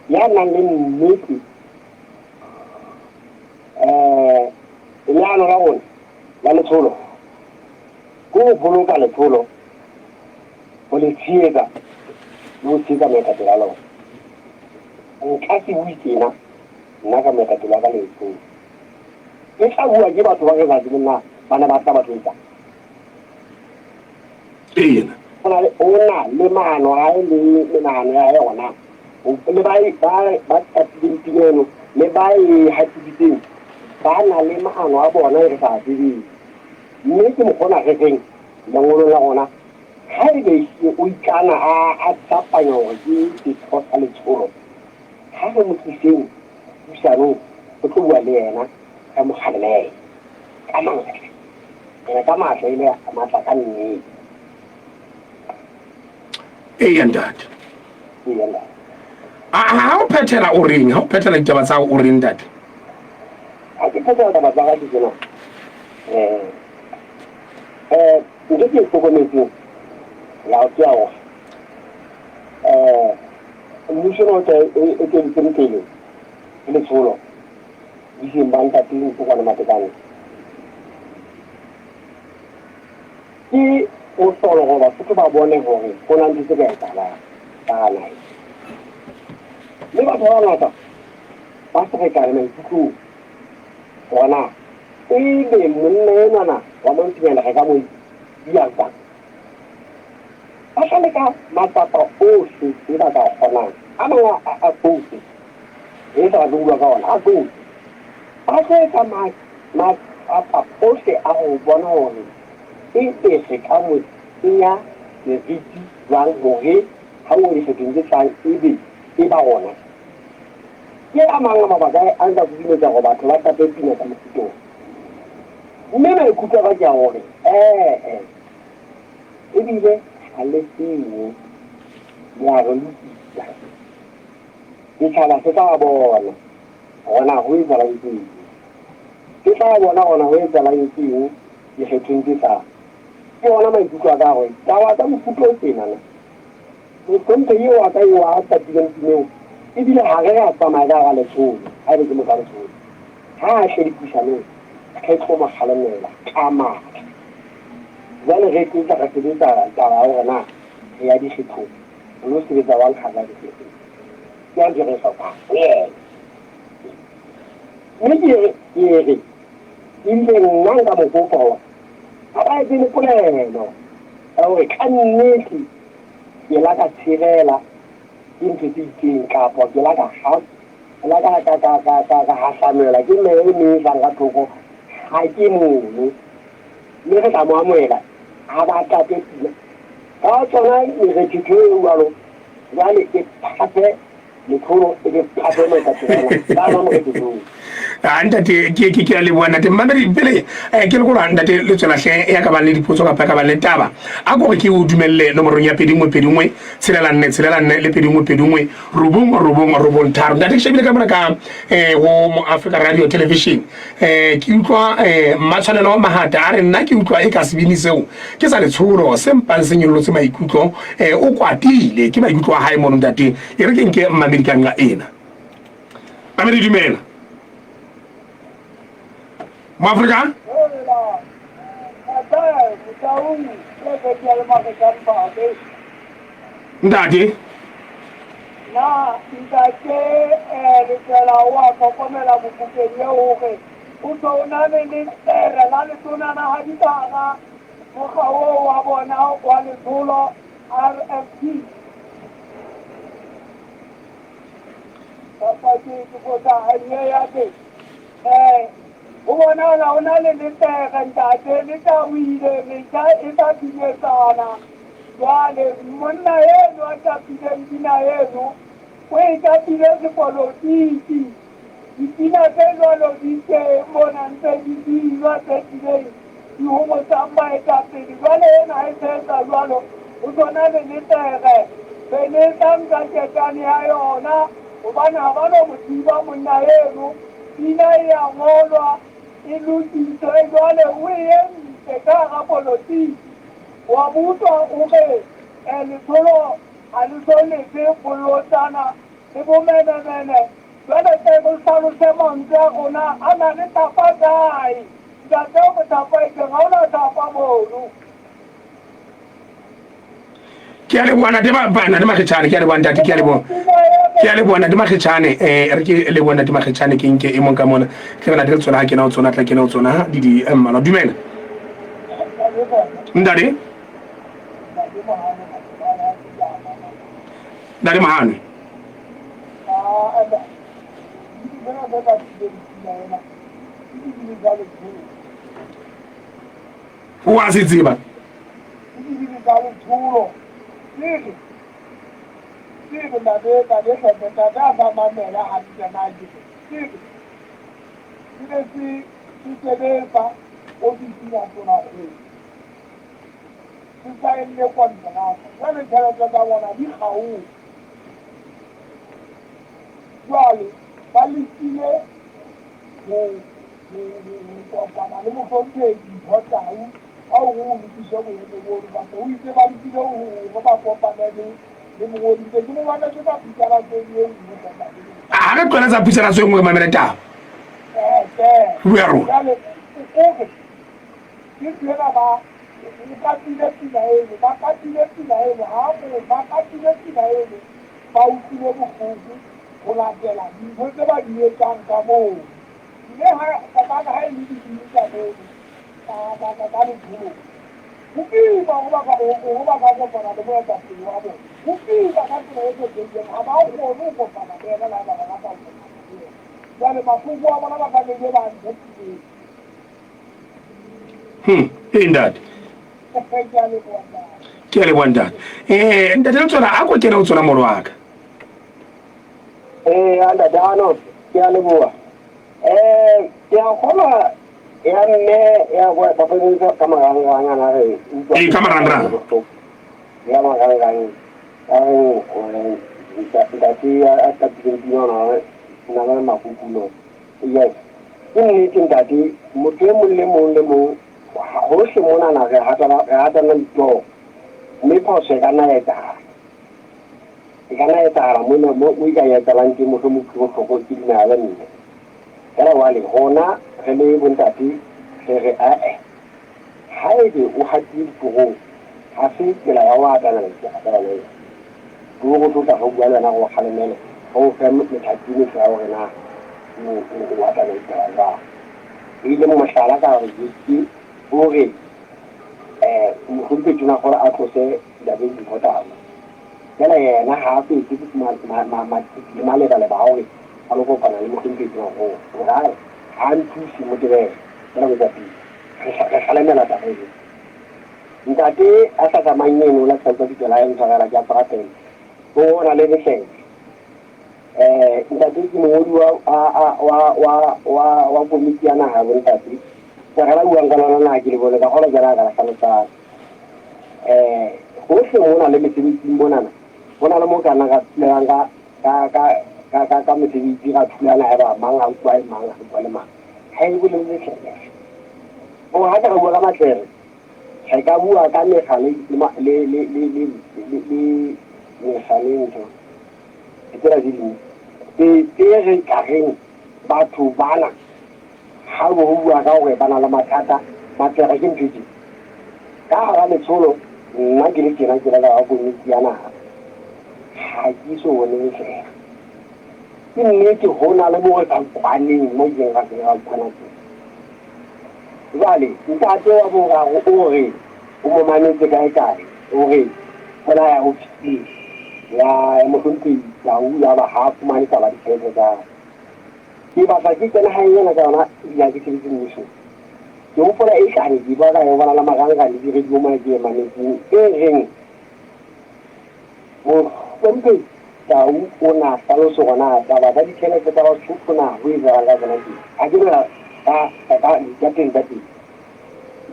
ya nang le nnete leano la rona la letsholo go boloka letsholo go le tshegetsa le go tshegetsa moetapele a lona nka se bue tjena nna ka moetapele wa ka letsholo e tla bua ke batho ba re ba tsebeng bana ba tla ba tlotsa ona le maano a le menahano ya yona le ba tsapileng pineno le ba e hatibitseng ba na le maano a bona e re sa tsebeng mme ke mokgona re teng lengolo la rona ha ebe o ikana a tsapanya gore ke setho sa letsholo ha re mo tliseng pusanong o tlo bua le yena ka mokgalele ka matla ka matla ile a matla ka nnete ntate ha o phethela o reng ha o phethela ditaba tsa o reng ntate ha ke phethela ditaba tsa ka di tsena ntho ke hlokometseng ya o tsea gore mmuso no e tsweditseng pele e letsholo di seng ba ntateng tse kwana matekane ke o solo gore basotho ba bone gore go na le tse ka etsalang ka nae le batho ba ngata ba se rekane maikutlong gona ebe monna enwana wa montimela ga ka mo ya ba ba sale ka matsapa ohle e ba ka kgonang a mangwe a botse e sa bua ka ona a botse ba se ka matsapa ohle a go bona gore e se ka mo tsenya meriti jwang gore ga o di fetong tse tlang ebe e ba gona ke a mangwe a mabaka a nka kudumetsa go batho ba tape pina ka mofutong mme maikutlo ka kea gore ebile ga le sengwe ya re lokisa ditšhaba se tla bona gona go etsalang keng ke tla bona gona go etsalang keng dikgethong tse tlang ke gona maikutlo a ka gore taba tsa mofuto o tsenana mekonto eo a ka eo a tatileng timeo ebile ga re a tsamaya ka ga letsholo ga e be ke mo ka letsholo ga a tle dipuisanong ga e tlo magalemela ka maatla jale ge ke tla ka sebetsa taba ya gore na re ya dikgethong o no sebetsa wa lekgatla dikgethong ke a diresa ka mme ke re ebile nna nka mokopa gore a ba etse le polelo ya gore ka nnete ke la ka tshirela ke ntho tse itseng kapa ke la ka hasamela ke mme e meesang ka thoko ga ke mono mme re tla mo amoela ga ba tate pila ka tsona meretitho e jalo jale ke phate letsholo e ke phate maitatsela ka no moretitho ntate ke a leboa ntate mmamedi pele ke le gore ntate le tswelatlhe ya ka bang le dipotso kapa ka bang le taba a kore ke o dumelele nomorong ya 21 644 le 21 robong tharo ntate ke shebile ka mona ka go mo Africa Radio Television ke utlwa matshwanelo mahata a re nna ke utlwa e ka sebini seo ke sa letsholo se mpang se nyollotse maikutlo o kwatile ke maikutlo a hae mono ntate e re ke nke mmamedi ka nga ena mmamedi dumela Africa? Ndati? Na, ndate le wa kokomela bukukeli hore o tsona le tsere la le tsona na ha ditanga mo gawo wa bona wa le tsolo RFP papa ke go ta haye ya ke o bona la ona le tsere ntate le ka wile le ka e ka tsana jale monna yenu a tapile mpina yenu o e tapile sepolotiki dipina tse jwalo di teng bona ntse di dinwa tse dileng di homotsa maetapele jwale ena e tsetsa jwalo o tsona le tsere pele tanka ketane ya yona gobane ga ba no motsiba monna yenu pina e ya ngolwa e lokiswe jwale o e ntse ka ga polotiki wa butswa o re letsholo a le tshwanetse go lotsana le bomenemene jwale ke go hlalose mantswe a rona a na le tapa kae ntate go tapa e keng ga o na tapa mono ke a leboa ntate bana di makgetšhane ke a leboa ntate ke a leboa ntate makgetšhane re ke leboa ntate makgetšhane ke nke e mong ka mona ke bana di re tsona ga kena o tsona tla kena o tsona di mmala dumela ntate Dari mahane wa se tsiba jwale ba letile go kopana le motlhompedi mphotahu a o go lokise boemo bono kapa o itse ba letile go ba kopanele le mogodise ke mo bana ke ba pitala tseng e nngwe a re tlwana tsa puisana se ngwe mamela taba bua rona jale ke tsena ba katile pina eno ba katile pina eno ha mo ba katile pina eno ba utlwile bohloko go latela dintho tse ba di etsang ka moo mme ga e le dibini tsa mono ka dilo Ukiba ngoba kona lemoya tapini wabo. Ukiba kanti lezo abawo ukufana bela la lapha. Yale mafuku abona bafanele banze. Indad. Kele wanda. Ndade utsola akho kele utsola molo waka. Anda dano kele buwa. Ya khona ya kwa tapeni kama nganga na re. Kama randra. Ya nganga. Ndati atapini na mafuku no. Yes. Ini tindati mutemu le mo hohle mona na re hata na ntlo mme phose kana eta mona mo ka ya tlang ke mo mo go na le nne era wale hona re le bontati re haide o hati go ha se tsela ya wa ta na le go go tla go bua na go khalemela go fa methati ne sa go na mo wa ta le ta ile mo mashala ka re di ore mkhumpe tuna khora atlose dabe di hota yala yena ha pe ke ma le ba hore a lo kopana le mkhumpe tuna go ra han thusi mo tebe ra go dapi ka khalemela ta re ntate a sa ka manyeno la tsaka di la eng tsaka ja prate o na le bese ntate ke mo wa komiti ya naha bo ntate Kala uanggalan lagi di boleh kalau jalan kalau selesai. Khusus mana lebih tinggi mana? Mana lemu karena kami tinggi jika tulen ada mangga tuai mah. Hei boleh ni saya. Oh ada kamu lama saya. Saya kamu akan ni kali ni kali itu. Itu lagi ni. Dia kahin batu bana. Hawo huwa kawe bana la matata matera kimjiji ka ale solo ngagile kina kila la abu ni yana hajiso woni se ni ki hona le mo ta kwani mo yenga ke alkana vale nta te wa bo ga ore o mo mane te kai kai ore wala ya uti ya mo kunti ya ba ha kuma ni ka ba ke da Iba bagi kena hanya nak orang yang kita jenis. Jom pula ikan ni, iba kan orang lama kan di rumah dia mana ni, ring. Oh, tentu tahu ona kalau soalnya, kalau tadi kena kita tahu cukuna, wíwá lagi nanti. Akhirnya tak jadi.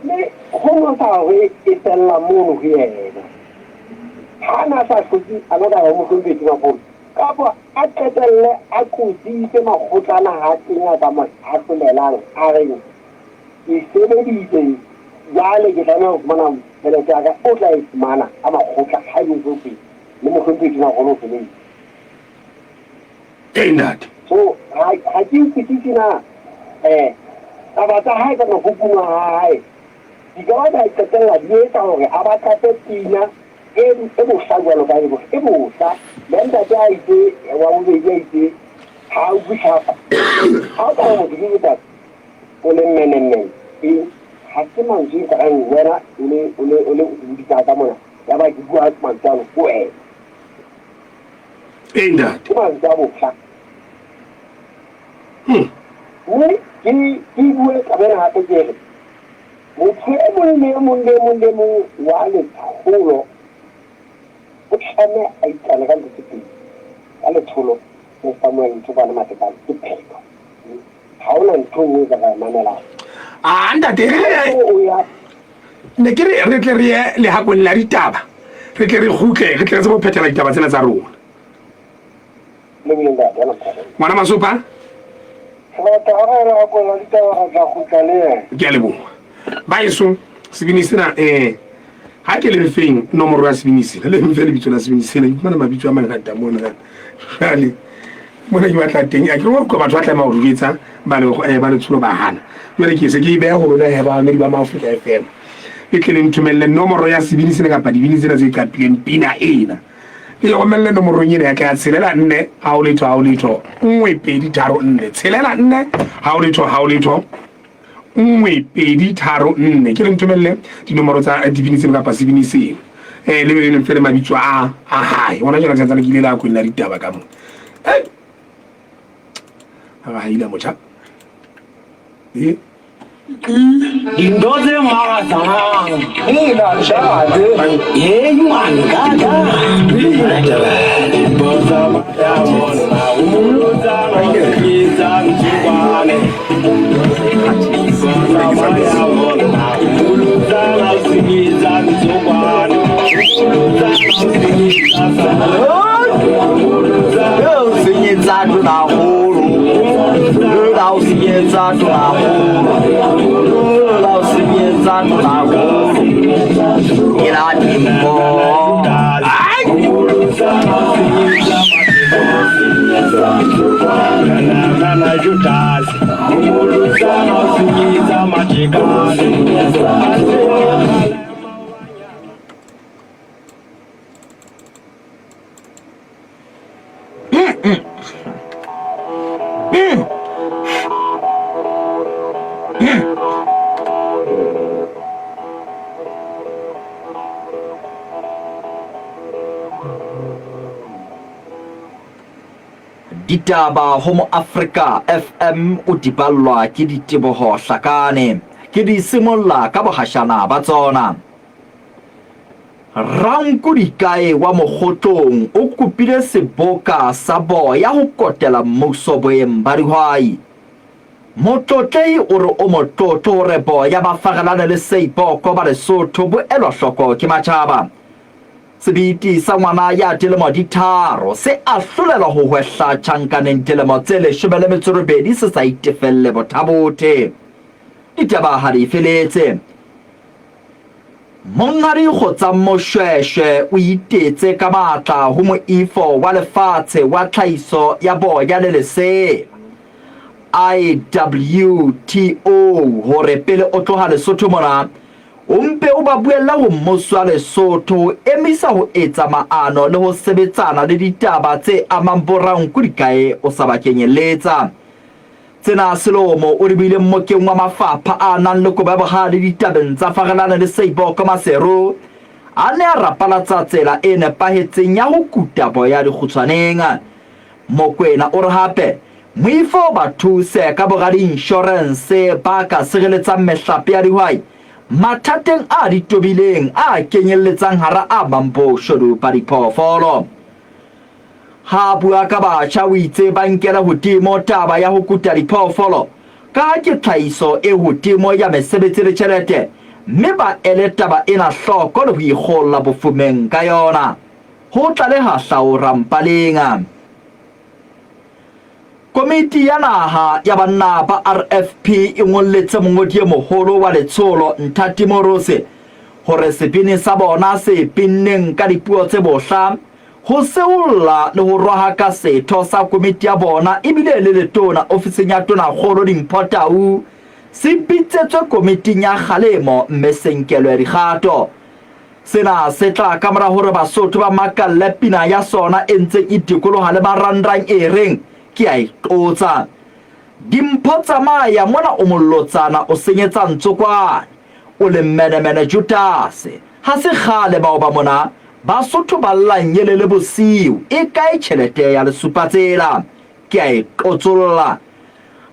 Ni homo tahu itu lamun hiya. Hana sa suci, anak dah homo kunci cuma pun. Kapa akadelle aku di tema khotana hatinya kama hakulelang aring isebe di yale gitana mana bele jaga otai mana ama khota hayu rupi nimo kunti tuna kono kini Einat so haji kitina abata hai kana hukuma hai digawada ikatela dieta hoge abata tetina ebo sagwa lo kai ebo sa Lenda jaiti wauze jaiti how we have how come to do that ole menene hakima nji ka an wera ole ndika kamona yaba kibu atman tan ko Inda kuma njabu fa ni kibu kabena hateje munde mu wale hulo Ushame aikana kan tipi. Ale tulo ni Samuel tubana matekal tipeko. Hauna ntungu za manela. Anda tere. Ne kire retlerie le hakon la ditaba. Retlerie huke, retlerie se mo phetela ditaba tsena tsa rona. Le minda ya na. Mwana masupa? Sa ta ra ko la ditaba ga khutale. Ke lebo. Baiso, sibinisina ha ke le feng nomoro ya sebinisi le mfe le bitso la sebinisi le mana mabitso a mangata mona jale mona ke batla teng a ke go batho ba tla ma go rutsa ba le tsulo ba hana jwale ke se ke be go bona ba me ba Africa FM e ke le ntumelle nomoro ya sebinisi le kapa dibinisi le ka pina ena ke go melle nomoro nyene ya ka tshelela 4 ha o letho 1 2 3 4 tshelela 4 ha o letho 1 2 3 4 ke le ntumelle dinomoro tsa diviniseng ka pasiviniseng le bene fele mabitso a hae bona jela tsa le la go nna ditaba ka mo ha ila mocha Dindoze maratang, ina shade, man gaga, ina jabe, boza maya mona, umuza kiza mchibane, boza maya mona, umuza kiza mchibane, umuza kiza mchibane, Lao siyenza tunahuru Lao siyenza tunahuru Ila timbo Nana jutasi Umuluzana siyenza machikani Ditaba Homo Africa FM o di ballwa ke diteboho hlakane ke di simolla ka bohashana ba tsona Ranku dikae wa mogotlong o kopile seboka sa boya ho kotela mmuso boeng ba dihwai Motlotlei o re o motlotlo re boya ba fagalane le seipoko ba Lesotho bo elwa hloko ke matjhaba Sebiti sa ngwana ya dilemo di tharo se a hlolela ho hwehla tjhankaneng dilemo tse 12 se sa itefelle bothabote ditaba ha di feletse Monghadi Kgotsamo Moshweshwe o itetse ka matla ho moifo wa lefatshe wa tlhahiso ya boya le lesea IWTO hore pele o tloha Lesotho mona Umpe o ba buella ho mmuso wa Lesotho emisa ho etsa maano le ho sebetsana le ditaba tse amang boranku dikae o sa ba kenyeletsa Tsena selomo o lebile mmokeng wa mafapha a nang le koba bohadi ditabeng tsa fagelana le Seiboko Masero a ne a rapalatsa tsela e nepahetseng ya ho kuta boya dikgutshwaneng Mokwena o re hape moifo ba thuse ka bogadi insurance ba ka sireletsang mehlape ya dihwai mathateng a ditobileng a kenyelletsang hara a mambo shodu pa diphoofolo ha bua ka batjha o itse ba nkela hodimo taba ya ho kuta diphoofolo ka ke tlhahiso e hodimo ya mesebetsi le tjhelete mme ba ele taba ena hloko le ho ikgolla bofumeng ka yona ho tlaleha hlaora mpalenga Komiti ya naha ya banna ba RFP e ngolletse mongodi e moholo wa letsholo Nthati Morose hore sebini sa bona se pinneng ka dipuo tse bohla ho seolla le ho roha ka setho sa komiti ya bona ebile le letona ofising ya tona kgolo Dimpotau se bitsetswe komiting ya kgalemo mme senkelwe dikgato sena se tla kamora hore Basotho ba makalle pina ya sona e ntse e tikoloha le marandrang e reng ke a iqotsa dimpho tsamaya mona o mollotsana o senyetsa ntsokwane o le mene jutase ha se kgale bao ba mona Basotho ba llanyele le bosiu e kae tjhelete ya lesupatsela ke a iqotsolla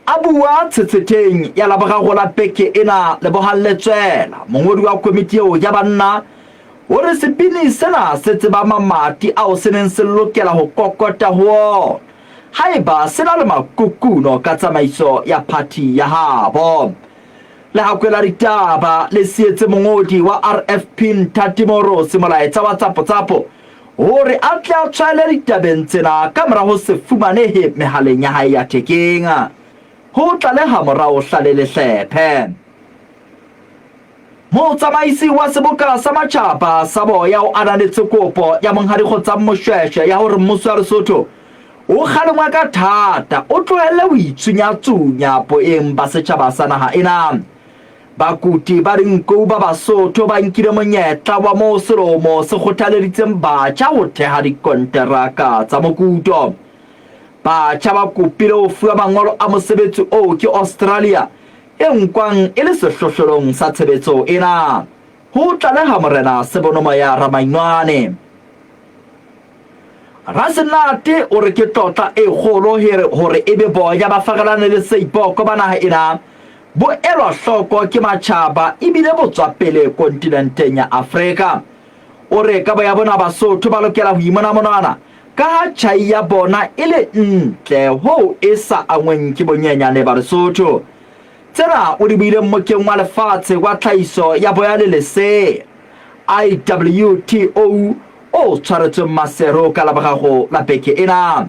a bua tsetseteng ya laboraro la peke ena le bohalletswela mongodi wa komiti eo ya banna o re sepini sena se tseba mamati ao se neng se lokela ho kokota ho haeba sena le makukuno ka tsamaiso ya party ya habo le hakwela ditaba le sietse mongodi wa RFP Nthati Morose molaetsa wa tsapo hore a tla tshwele ditabeng tsena ka mora ho se fumanehe mehaleng ya hae ya thekeng ho tlaleha morao hlalele hlephe Motsamaisi wa seboka sa matjhaba sa boya o ananetse kopo ya Monghadi Kgotsamo Moshweshwe ya hore mmuso wa Lesotho o kgalengwa ka thata o tlohelle ho itsunya boeng ba setjhaba sa naha ena bakuti ba dinko ba Basotho ba nkile monyetla wa mo selomo se kgothaleditseng batjha ho theha dikonteraka tsa mokuto batjha ba kopile ho fuwa mangolo a mosebetsi o ke Australia e nkwang e le sehlohlolong sa tshebetso ena. Ho tlaleha Morena Sebonomoya Ramainwane. Rasenate o re ke tota e kgolo hore ebe boya ba fagelane le seipoko ba naha ena bo elwa hloko ke matjhaba ebile bo tswa pele kontinenteng ya Afrika. O re ka boya bona Basotho ba lokela ho imona monana ka ha tjhai ya bona e le ntle ho e sa angweng ke bonyenyane ba Lesotho. Tsena o di buile mmokeng wa lefatshe wa tlhahiso ya boya le lese IWTO o tshwaretsweng Masero ka Labogago la beke ena.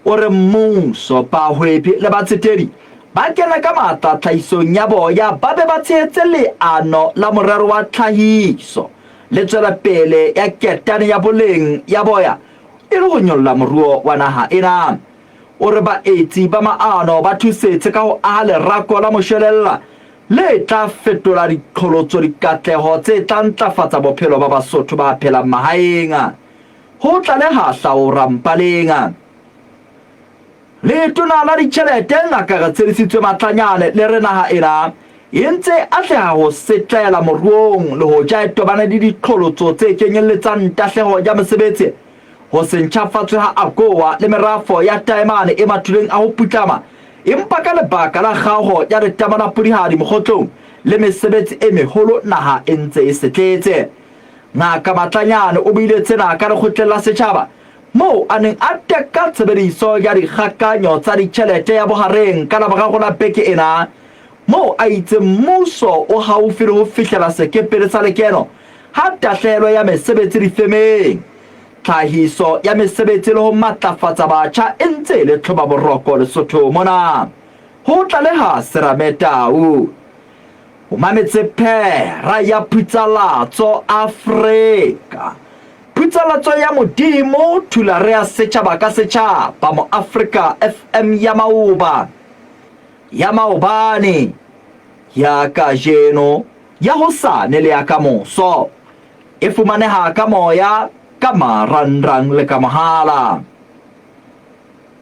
O re mmuso, bahwebi le batsetedi ba kena ka matla tlhahisong ya boya ba be ba tshehetse leano la morero wa tlhahiso le tswela pele ya ketane ya boleng ya boya e le go nyolla moruo wa naha ena. O re baetsi ba maano ba thusetse ka ho aha lerako la moshwelella le tla fetola diqholotso dikatleho tse tla ntlafatsa bophelo ba Basotho ba phelang mahaeng. Ho tlaleha Hlaora Mpaleng. Letona la ditjhelete ngaka re tshedisitswe matlanyane le re naha ena e ntse atleha ho setlela moruong le ho ja e tobane le diqholotso tse kenyelletsang tahleho ya mesebetsi, ho se ntjhafatswe ha AGOA le merafo ya taemane e mathuleng a ho putlama, empa ka lebaka la kgaoho ya letamo la pudihadi mokgotlong le mesebetsi e meholo naha e ntse e setletse. Ngaka Matlanyane o buile tsena ka Lekgotleng la Setjhaba moo a neng a teka tshebediso ya dikgakanyo tsa ditjhelete ya bohareng ka Labogago la beke ena, moo a itse mmuso o haufi le ho fihlela sekepele sa lekeno ha tahlehelo ya mesebetsi difemeng, tlhahiso ya mesebetsi le ho matlafatsa batjha e ntse le tlhoba boroko Lesotho mona. Ho tlaleha Serametau. O mametse phera ya Putsalatso Afrika. Putsalatso ya Modimo, thulare ya setjhaba ka setjhaba mo Afrika FM ya Maoba. Ya maobane, ya kajeno, ya hosane le ya kamoso. E fumaneha ka moya, ka marangrang le ka mahala.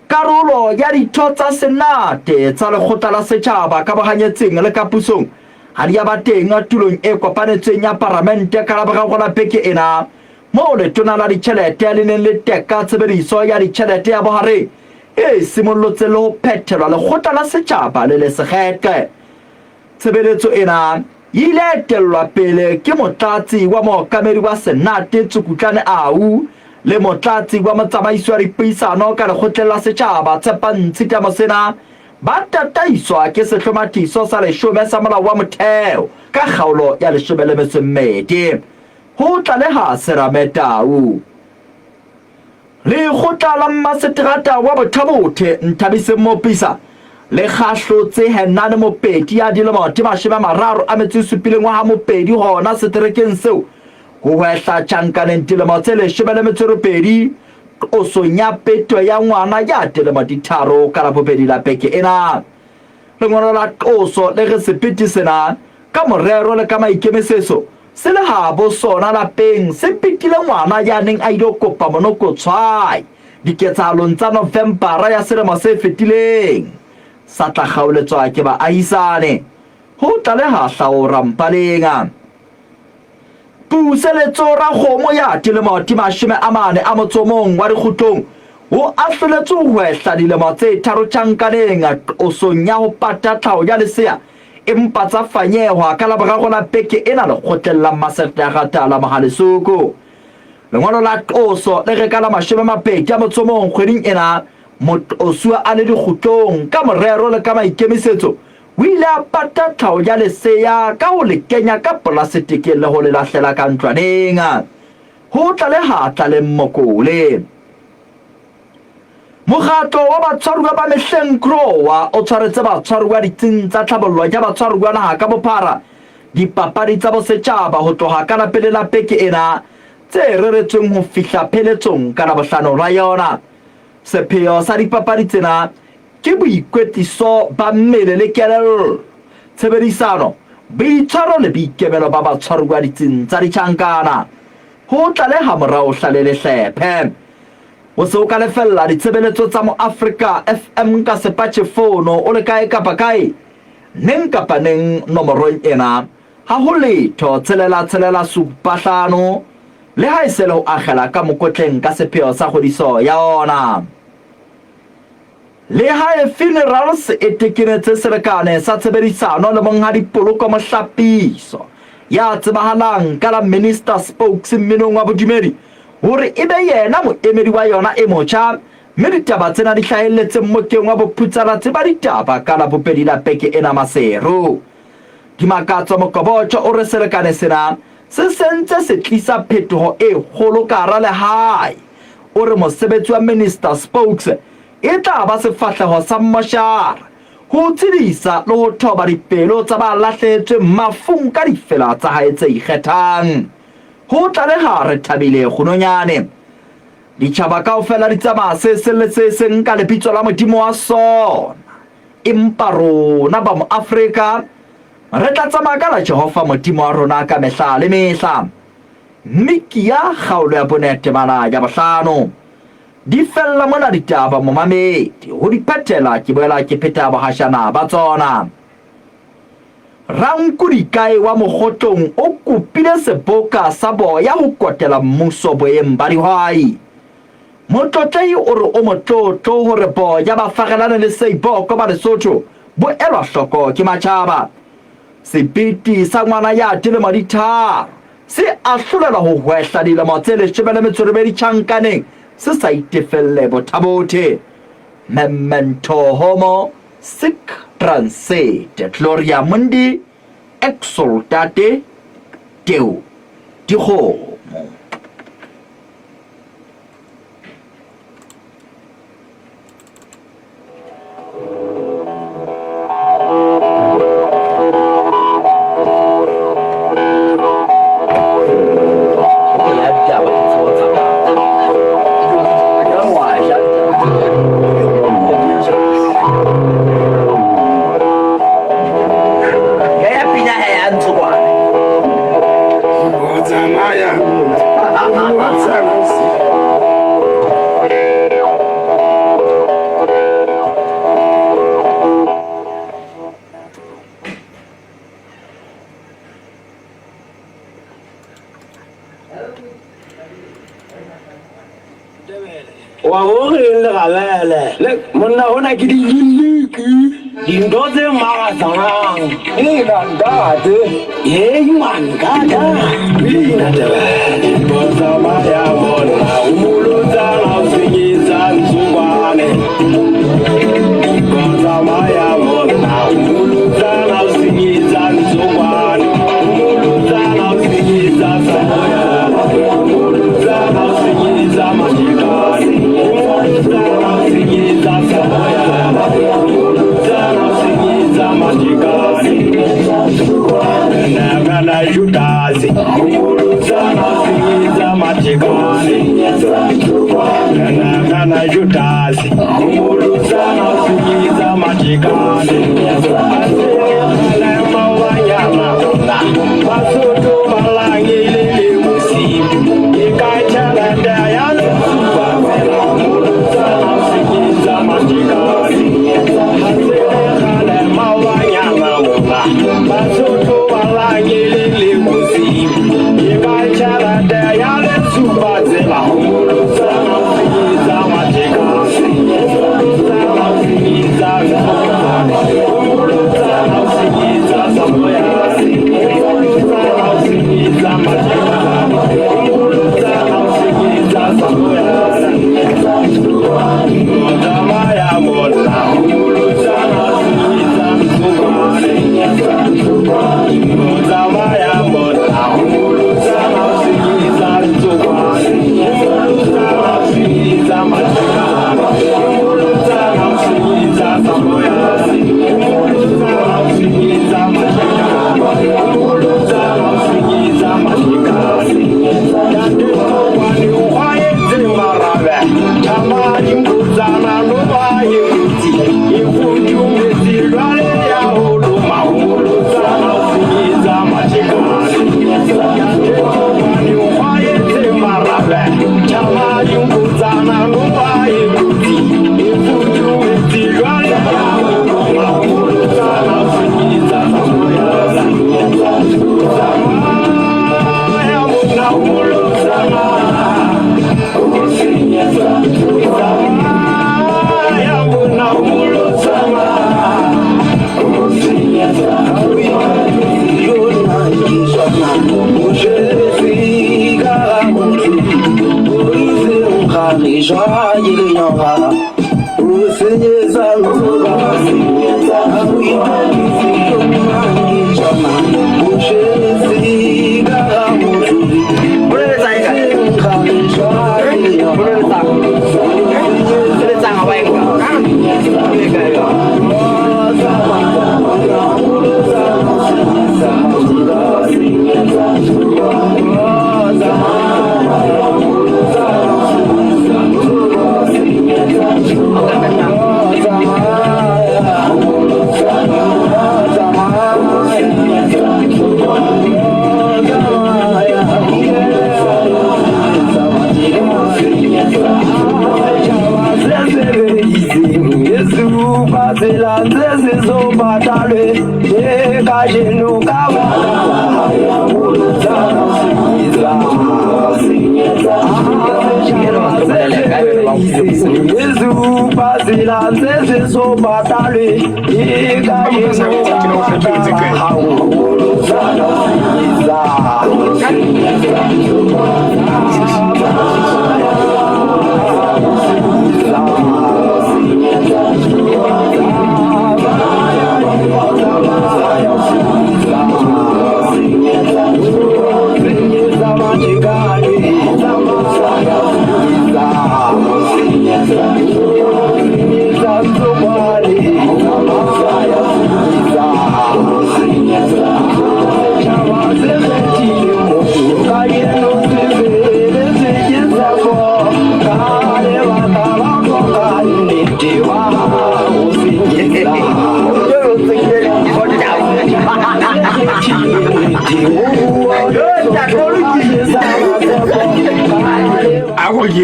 Karolo ya ditho tsa Senate tsa Lekgotla la Setjhaba ka bohanyetseng le ka pusong ha di ba teng tulong e kopanetsweng ya Parlamente ka Labogago la beke ena, moo letona la ditjhelete le neng le teka tshebediso ya ditjhelete ya bohareng e simollotse le ho phethelwa Lekgotla la Setjhaba le le sekgethe. Tshebeletso ena ile etellwa pele ke motlatsi wa mookamedi wa Senate Tsukutlane Au le motlatsi wa motsamaisi wa dipuisano ka Lekgotleng la Setjhaba Tshepantsi Mosena ba tataiswa ke sehlomathiso sa 10 sa molao wa motheo ka kgaolo ya 12. Ho tlaleha Serametau. Lekgotla la Mmaseterata wa Bothabothe Nthabise Mopisa le kgahlotse Henane Mopedi ya dilemo di 37 wa ha Mopedi hona seterekeng seo ho hwehla tjhankaneng dilemo tse 12 o sonya peto ya ngwana ya dilemo di 3 ka Labobedi la beke ena. Lengolo la qoso le re sepiti sena ka morero le ka maikemisetso se le habo sona lapeng se pitile ngwana ya neng a ile kopa monokotshwai diketsahalong tsa Novembara ya selemo se fetileng sa tla kgaoletswa ke baahisane. Ho tlaleha Hlaora Mpaleng. Puseletso ra kgomo ya dilemo di 41 wa dikgutlong ho ahloletswe ho hwehla dilemo tse 3 tjhankaneng o sonya ho pata tlhaho ya lesea, empa tsa fanyehwa ka Labogago la beke ena Lekgotleng la Mmaseterata la Mahalesoko. Lengolo la qoso le re ka la 21 kgweding ena motloswa a le dikgutlong ka morero le ka maikemisetso o ile a pata tlhaho ya lesea ka ho le kenya ka polasetike le ho le lahlela ka ntlwaneng. Ho tlaleha Tlalemmokole. Mokgatlo wa batshwaruwa ba mehleng Krowa o tshwaretse batshwaruwa ditsing tsa tlhabollo ya batshwaruwa naha ka bophara dipapadi tsa bosetjhaba ho tloha ka la pele la beke ena tse reretsweng ho fihla pheletsong ka Labohlano ra yona. Sepheo sa dipapadi tsena ke boikwetliso ba mmele le kelello, tshebedisano, boitshwaro le boikemelo ba batshwaruwa ditsing tsa ditjhankana. Ho tlaleha morao hlalele hlephe. O se o ka lefella ditshebeletso tsa mo Afrika FM ka sepatjhe fono o le kae kapa kae, neng kapa neng nomorong ena ha ho letho tshelela supahlano le ha e se le ho akgela ka mokotleng ka sepheo sa kgodiso ya ona. Le ha e Funerals e tekenetse selekane sa tshebedisano le monghadi poloko Mohlapiso ya tsebahalang ka la Minister Spokes mminong wa bodumedi hore ebe yena moemedi wa yona e motjha, mme ditaba tsena di hlahelletse mmokeng wa bophutsana ba ditaba ka la bobedi la beke ena Maseru. Dimakatso Mokobotjo o re selekane sena se sentse se tlisa phetoho e kgolo ka hara lehae. O re mosebetsi wa Minister Spokes e tla ba sefahleho sa mmoshara ho tshedisa le ho thoba dipelo tsa ba lahlehetswe mafung ka difela tsa hae tse ikgethang. Ho tlaleha re thabile kgononyane ditjhaba kaofela di tsamaya se seng ka lebitso la Modimo wa sona, empa rona ba mo Afrika re tla tsamaya ka la Jehova Modimo wa rona ka mehla le mehla. Mikia kgaolo ya bonete mana ya bohlano di fella mona ditaba momamedi ho di phetela ke boela ke pheta bahashana ba tsona. Rankudikae wa mogotlong o kopile seboka sa boya ho kotela mmuso boeng ba dihwai. Motlotlehi o re o motlotlo hore boya ba fagelane le seiboko ba Lesotho bo elwa hloko ke matjhaba. Sepiti sa ngwana ya dilemo di tharo se ahlolela ho hwehla dilemo tse 12 tjhankaneng se sa itefelle bothabothe. Memento homo sic transit gloria mundi exultate Deo diho. Monna hona ke di yiliki dindoze magasang nandade mangada bozamaya mona umuluza usinyiza nzungwane bozamaya mona umuluza usinyiza nzungwane umuluza usinyiza samoya umuluza usinyiza majikani umuluza usinyiza samoya umuluza usinyiza majikani nagana Judasi umuluza usinyiza majikani nagana Judasi umuluza usinyiza majikani alema wanyama basutu balangile musibu ikachala dayana umuluza usinyiza majikani alema wanyama basutu balangile musibu ikachala dayana subazela umuluza usinyiza majikani umuluza usinyiza majikani umuluza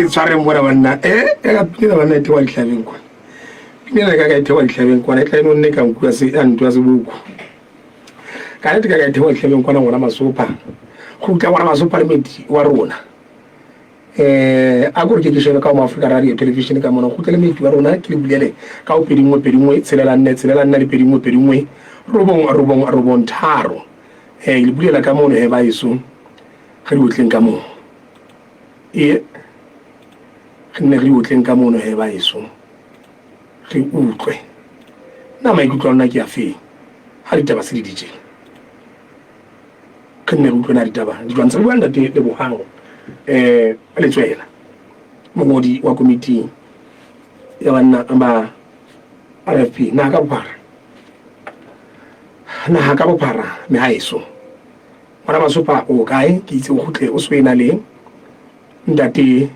Sorry, what I want. You know, I told Clavin. You know, I told Clavin, when I can't make a quasi and was a book. Can't I told Clavin when I was super? Who can one of us supermate Warona? I go to the come of radio television come on, who tell me to Warona, Clip, cow pitting with Pedimway, Celan net, Celan pitting with Pedimway, Robon Taro. Hey, you bring a come on, have I soon? Who would think come on? Yeah. Ne re utleng ka mono he ba eso re utlwe na maikutlo nna ke a fe ha ditaba se di DJ ke ne re utlwe na ditaba di tshwantse bua ntate le bohang le tswela mongodi wa committee ya bana ba RFP na ka bophara me ha eso mara masopa o kae ke itse o khutle o swena le ntate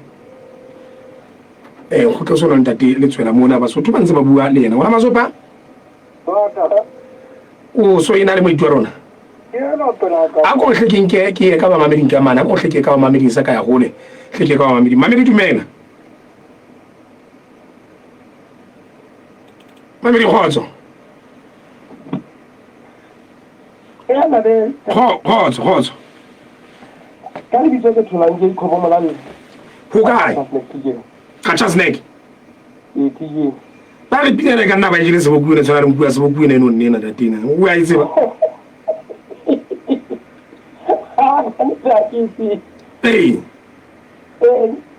go tlo sona ntate le tswela mona ba sotho ba ntse ba bua le yena wala masopa o so ina le moitwa rona a go hlekeng ke ka ba mameding ka mana a go hleke ka ba mameding sa ka ya gole hleke ka ba mamedi dumela mamedi khotso khotso ka le bitse ke tholang ke khobo molale ho kae Kacha snake. Ba re pina ka nna ba jile se bokuwe le tshwara mpuwa se bokuwe ne no nena datina. O a itse ba. Hey.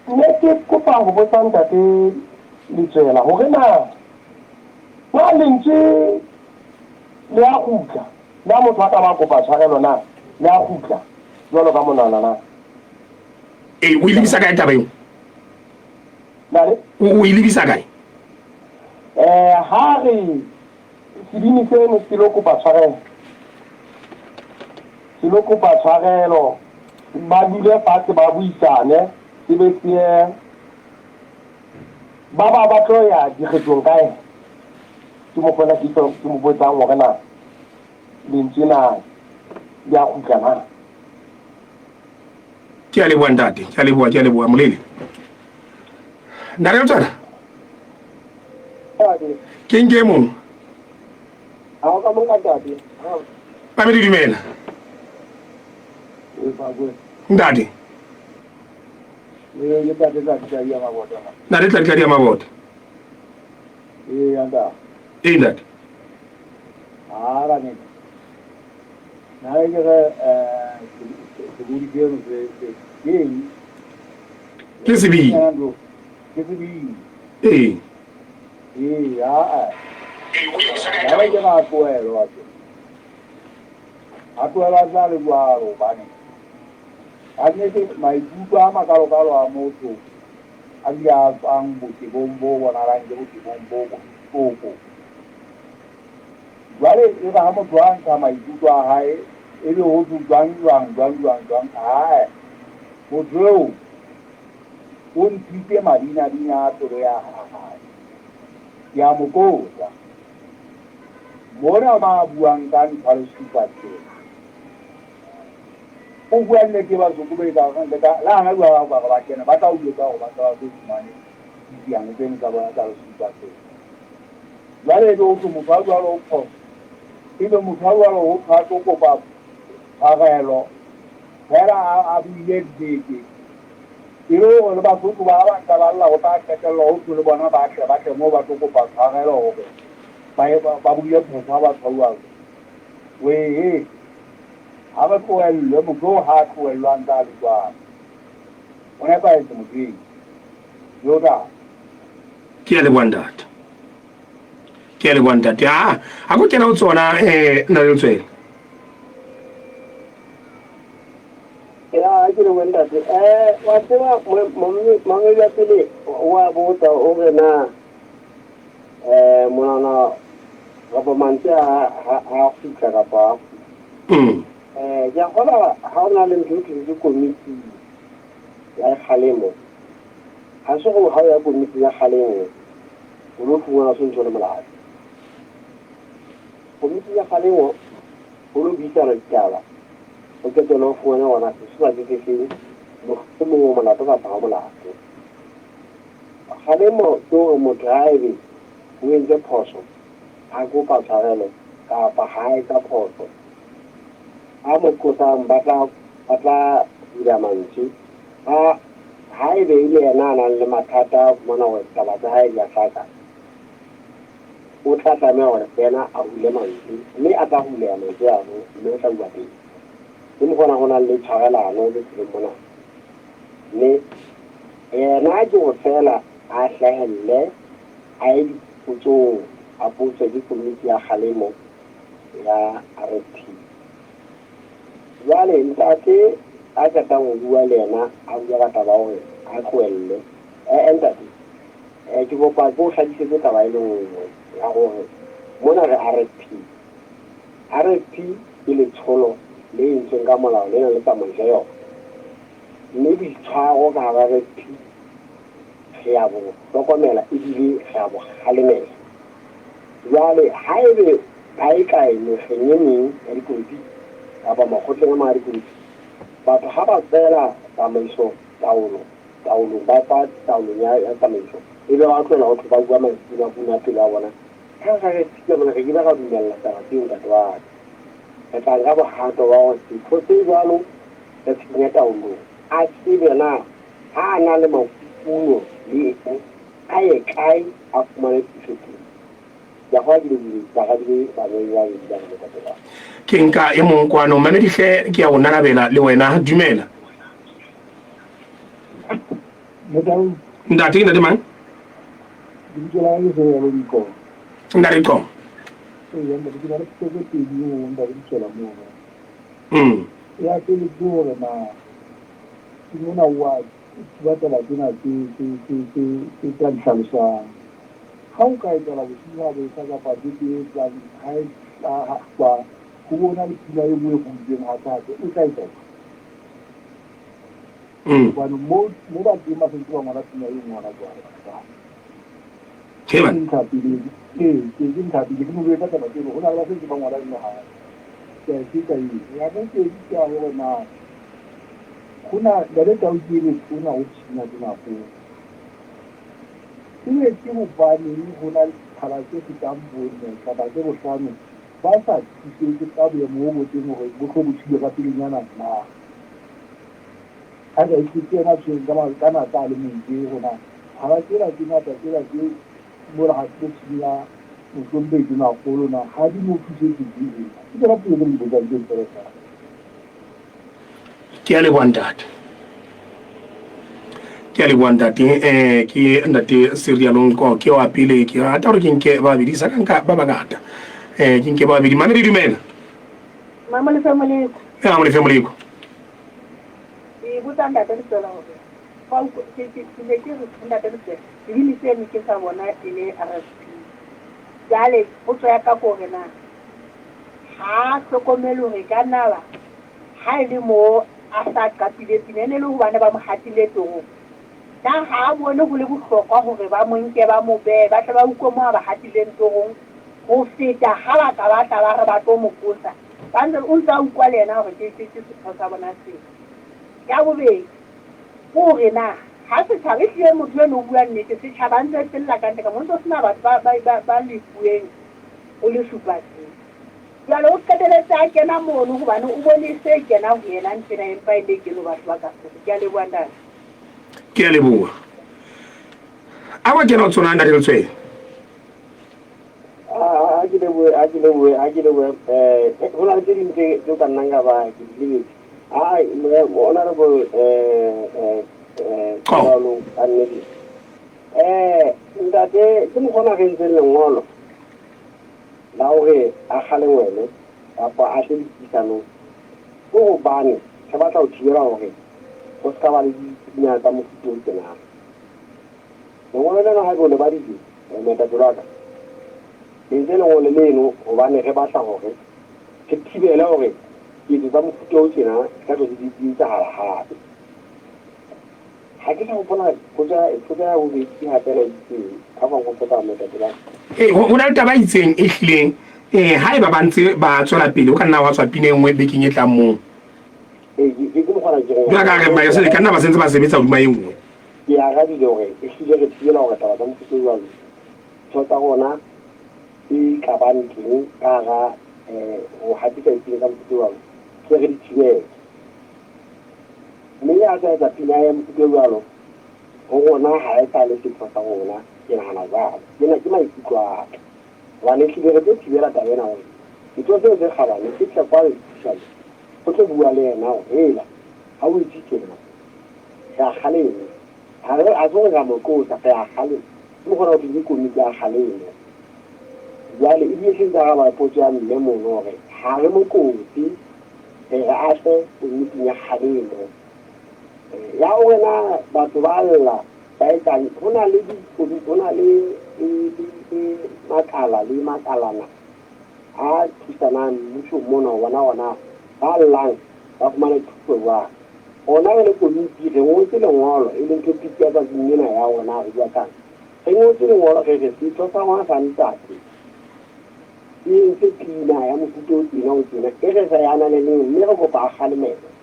Ne ke kopa go botsa ntate le tsela hore na wa lentse le a khutla la motho a ka ba kopa tshwarelo na le a khutla jwalo ka monana na o ilebisa kae taba eo o ilebisa kae ha re sedini seno se lo kopa tshwarelo ba dule fatshe ba buisane se be se ba tlo ya dikgetsong kae ke mo bona ke mo botsang gore na lentse na ya khutla na ke a leboa ntate ke a leboa molele na re tsana ke nke mo a ka mo ka ntate ba me di dumela ntate na re tla ya mabota anda ntate ara ne na ke seguri ke no se ke sebi Eh. Ya ke ga tloelo a tloela tsa le jwalo bane a nnete maikutlo a makalokalo a motho a di a tswang botebong bo bonalang ke botebong bo bohloko jwale e ga motho a ntsha maikutlo a hae e le ho jwang hae motho eo o ntshitse madinadina a toro ya hae ya mo kotla mona ma buang ka ntho le supa tse o bua nnete ba zokube ka la hana ba kena ba tla o jwetsa go ba tla go fumane diang tseno tsa bona tsa le supa tse jwale o tlo motho a jwalo o pho ebe motho a jwalo o tla tlo kopa tshwarelo fela a buile dike ilo le ba go ba ntla ba lla go ta ketelo o tlo le bona ba tle mo ba tlo kopa tshwarelo go ba buile photsa ba tshwauwa we ha ba tloelle motho ha tloelwang ka letswana o ne ba etse modimo yoda ke le bondata ha a go kena o tsona na le tswela ya ke le bondata wa tseba mo ya pele wa botsa o re na monana government ha fitla ka pa ya gola ha ona le ntho ke committee ya khalemo ha se go ha ya committee ya khalemo o lo fuwa se ntho le molao committee ya khalemo o lo bitsa re taba o ke to lo fuwa ona se ba ke se mo mo mala to ka pa molao khalemo to mo drive o ntse phoso a go pa tshwarelo ka pa hae ka phoso a mo kotang ba tla dira mantsi a hae be ile yana le mathata mona wa taba tsa hae ya tlaka o tla tsamaya gore fena a hule mantsi mme a tla hule ya mantsi ano mme o tla bua teng ke mo gona go na le tshwarelano le tseleng mona mme yena ke go fela a hlahelle a ye dipotsong a potse ke komiti ya kgalemo ya RFP jwale ntate a kata go bua le yena a bua ka taba gore a tloelle ntate ke kopa ke o tlhakisetse taba e le nngwe ya gore mona re RFP ke letsholo le entsweng ka molao le na le tsamaiso yona mme boitshwaro ka ga RFP re ya bo hlokomela ebile re ya bo kgalemela jwale ha ebe ka e kae mekgeng e meng ya dipolitiki kapa makgotleng a mga dipolitiki batho ha ba tsela tsamaiso taolo ba fa taolong ya tsamaiso ebe ba tloela go tlhopa bua maikuna pelo a bona ka ga re tsike bona re ke ba ka dumelela taba tseo ka tebaka re tla nka bogato ba gore setho se jalo ya tshenya taolong a tsebe na ha a na le makukuno le a ye kae a fumane thuso ya go di ba ga di ba ya di ka tebaka ke nka e mong kwano mane dihle ke ya go nanabela le wena dumela ndati nda mang Dijela le se ya lo diko ndari ko ya mo di na le se ke di mo nda di tshela mo ya ke le gore na ke mona wa ba tla dina ke tla tlhalosa ha o ka etela go tsaya be ka ga pa di tla hai a ba go bona le pula e mo go ding ha ta o tla etela bueno mo ba di ma se twa ngwana tsena e ngwana kwa ke ba ke ke mo be ka taba ke go na la se ba ngwana nna ha ke ka ya go ke di ya go na kuna da da tauki ne kuna wuce na dina ko ile ke mo ba ni go na thala ke ke tambo ne ka ba ke go tlhano ba sa ke ke tabo ya mo mo teng go go botshile ka pelenyana na ha ga ke na tse kana ta le mongwe go na ha ba ke la ke na ta ke la ke mo ra ke tsila mo tsombe ke na go na ha di mo fitse ke di ke ra pele mo ga ke tsela ke le wandata ke a le bua ntate ke ntate serialong ko ke wa pele ke rata hore ke nke ba bidisa ka nka ba bangata ke nke ba bidi mane di dumela mama le family mo le family ko e botsa ntate le tsela hore fa o ke le ke re ntate le tsela di le tsene ke sa bona ile RSP jale o tsaya ka gore na ha hlokomelo re ka nala ha ile mo a sa kapile pinene le ho bana ba mo hatile toro na ha bone go le bohlokwa hore ba mo nke ba mo be ba tla ba uko mo ba hatile torong go feta ha ba ka ba tla ba re ba tlo mo kosa ba ntse o ntse ukwa le yena hore ke se bona se ya bobedi gore na ha se thabe hle motho le no bua nnete se thabang tse tsela ka ntle ka motho sena ba le bueng o le supatsi jalo o qeteletse a kena mono gobane o bone se kena ho yena ntsena empa ile ke lo batho ba ka se ke a le bua ndana ke a le bua a wa kena o tsona nda le tswe a ke le bua ho na le ding tse ka nna ba ke le honorable Paulo Anneli ntate ke mo gona ge ntse lengolo la hore a gale wele kapa a tle ditano go go bane se batla o thibela hore go ska ba le dinya tsa mofuta o tsena ngwana lena ha go le ba di meta tsolaka e ntse le leno go bane ge batla hore ke thibela hore ke tsa mofuta o tsena ka tlo di tsa hape ha ke sa bona go ja ho be ke hapela ditse ka ba go feta meta tsolaka ho na le taba itseng e hlileng ha eba ba ntse ba tswela pele o ka nna wa tswa pine nngwe bekeng e tlang moo ke mo gona jeng ya ka re ba se ka nna ba sentse ba sebetsa hodima e nngwe ke a ga di hore e hlile re tsela hore taba tsa mofuta wa tsotsa gona e ka ba nteng ka ga o hatisa itseng ka mofuta wa ke re di tsile mme ya tsa pina ya mofuta wa lo go gona ha e sa le se tsotsa gona ke nahana jalo ke maikutlo wa ne hlile re tsibela ta yena hore ditso tse tse kgabane ke tla kwa tsala go tlo bua le yena hela ha o itshitsena ya khaleng ha re a tsong ga mo ko tsa ya khaleng mo gona di ko mi ya khaleng jale e di ga ba potsa mme mo hore ha re mo ko ti a se o mi ya khaleng ya o na ba tswalla ba ka hona le di hona le makalana a tsana mmuso mona wana ba lang ba fumana thuso wa ona le komiti re ngotse lengolo e leng ke pitsa ba dinena ya ona re ya ka re ngotse lengolo ge re se tsosa wa santate e se tina ya mofuto o tina o tina e re sa yana le mme re go ba khalemela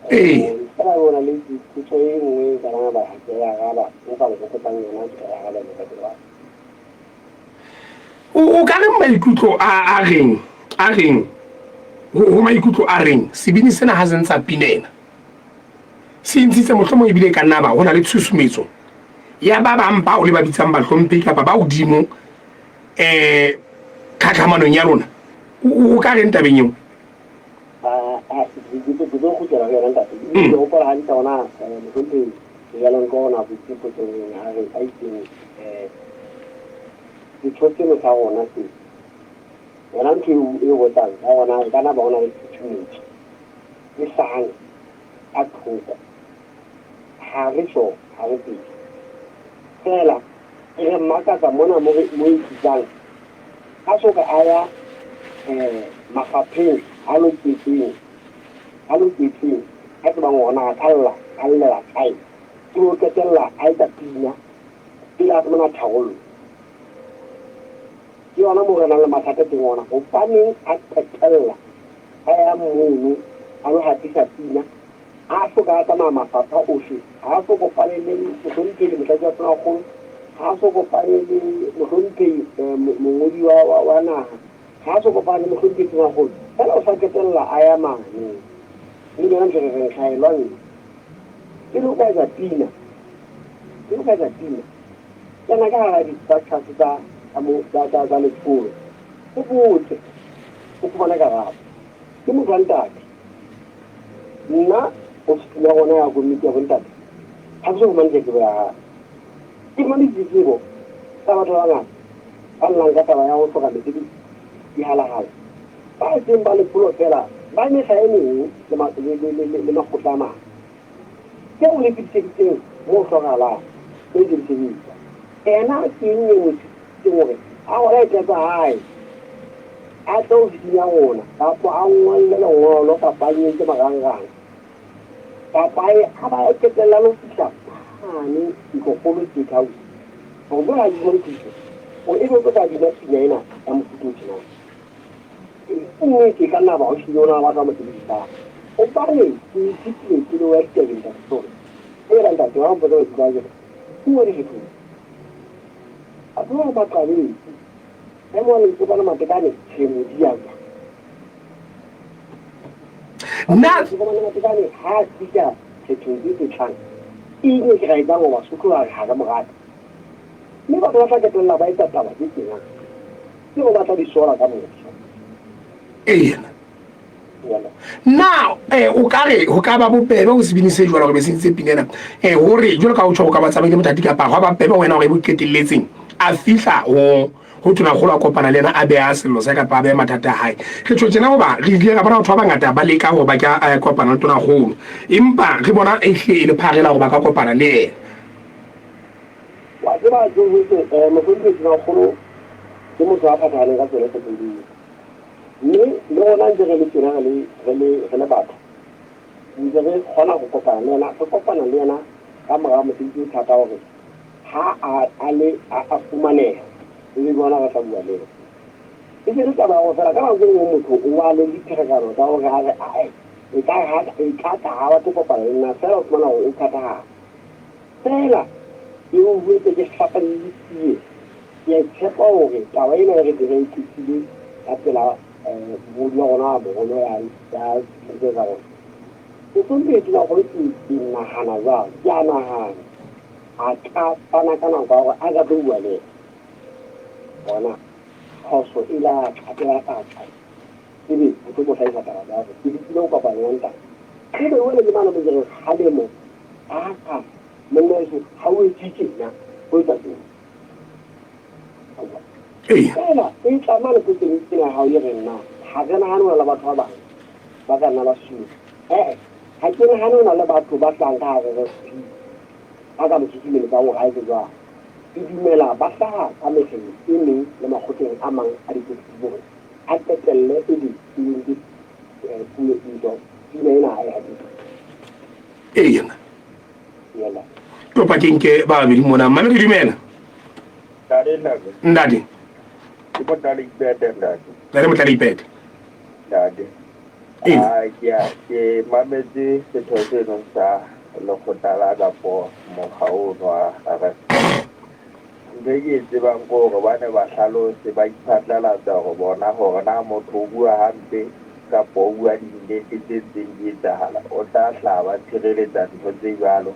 para bona le ditso e nngwe ka rana ba ya ga ba o ka go tsotang yona ya ga le ka o ka re maikutlo a reng ho maikutlo a reng sebini sena ha sentsa pinela se ntshitse mohlomong e bile ka nna ba hona le tshusumetso ya ba bang ba o le ba bitsang ba hlomphe kapa ba hodimo khatlhamanong ya rona o ka re ntabeng eo ke go tsela ya ranta ke go para hantsa ona mo teng ya lang go na botse potso ya re a itseng di tshotse mo sa ona se ona ntse e go tang ya ona ka na ba ona le tshumedi e sang a thuka ha re so ha re tse fela e maka ka mona mo itsang a so ka aya mafapheng a lo tsitseng a ke ba ngwana alla kai ke o ketella a ita pina pila ka mona thawolo ke ona mo rena le mathata ke ngwana o paneng a ketella a ya mmono a lo hatisa pina a so ka ka mama papa o se a so ko palele mo gonke le motlatsa tsona go a so ko palele mo gonke mongodi wa naha ha so ko palele mo gonke tsona go fela o sa ketella a ya mane ni le ntle re khaelwang ke lo ka ja pina kana ka ga di tsa tsa amo data tsa le tsolo o botse o bona ka ga ke mo ranta nna o tsela gona ya komiti ya bontate ha se go mantse ke ba ke mane ditsego tsa batho ba ngata ba nang ka taba ya go hloka mesebetsi di halahala ba seng ba le pulo fela ba ne sa ene le makgotla a mang ke o le pitseditseng mo hlokahalang e dirisebetsa ena ke eng e motsitse gore a gona e tlatsa hae a tlo o fitinya gona kapo a ngwalle lengolo kapa a nyentse marangrang kapa a ba eketlela lo fitlha ane dikokolo tse thausi gore mo ga di montise o e be ka dina tsenya ena ya mofuta o tjenang nngwe ke ka nna ba o shile ona batho ba mosebedisang o bane ke ithutile ke le wa ditebeng tsa sesole e ra ntate wa mpotsa go dira jena ke mo di fetole a tloga ba qabetse ya mo le tsebana matekane tshemo di ya na tsebana matekane ha tsika tshetso di tlang e ke ga ida go ba sukwa ga ga mogata mme ba tla ka tla ba itata ba ditsena ke go batla di sola ka motho na o kare ho ka ba bobebe go se binise jwalo go be se ntse pinena hore jwalo ka o tsho ka ba tsamaile motati ka pa go ba bebe wena go e boketelletseng a fihla ho tuna go la kopana le na a be a sello sa ka pa be mathata hae ke tshotse na go ba re ile ka bona batho ba bangata ba leka go ba ka kopana le tuna golo empa re bona e hle le phagela go ba ka kopana le ena wa tseba jo mo go tuna golo ke mo tsa phathane ka tsela tse dingwe mme le gona ntse re le tsena re le batho ntse re kgona go kopana le yena re kopana le yena ka morago mosebetsi o thata gore ha a fumaneha le bona ga sa bua le e se re taba go fela ka nako nngwe motho o wa le dithekano tsa gore a re e ka ha batho kopana le nna fela o fumana gore o thata fela e o buetse ke tlhapanelesiye ke tshepa gore taba ena e re direng kesile ka tsela budia gona mogolo ya tshiretse tsa gona o sompetse na gore ke nagana jang ke a nagana a ka fana ka nako ya gore a ka tlo bua le bona phoso e la tlhapela katsa ebe o tlo go tlhaisa taba ya gore ke ditile go kopana ya nta ebe wele ke mana bojere galemo aka monnaeso ga o etsitsena o etsa teng fela e tlamane ko teng tsena ga o le re nna ga ke nagane o na le batho ba bangwe ba ka nna ba sule ga ke nagane o na le batho ba tlang ka gare ba ka motsutsuleng ka go ga e ke jwang ke dumela ba hlaga ka metlheng e meng le makgotleng a mang a dipolitiki gore a qetelele ebe e leng puo ento pina ena ga e gadile ena topakeng ke ba babedi mona mmane ke dumela ndadi ke motala ipete ndadi le motala ipete ndadi ke mametse setho se nong sa lekgotla la kapo mokga ono wa nke ke tsebang ko gore ba ne ba hlalose ba iphatlalatsa go bona gore na motho o bua hampe kapo o bua dinnete tse ntseng di etsahala o tla hlaba tshireletsa ntho tse jalo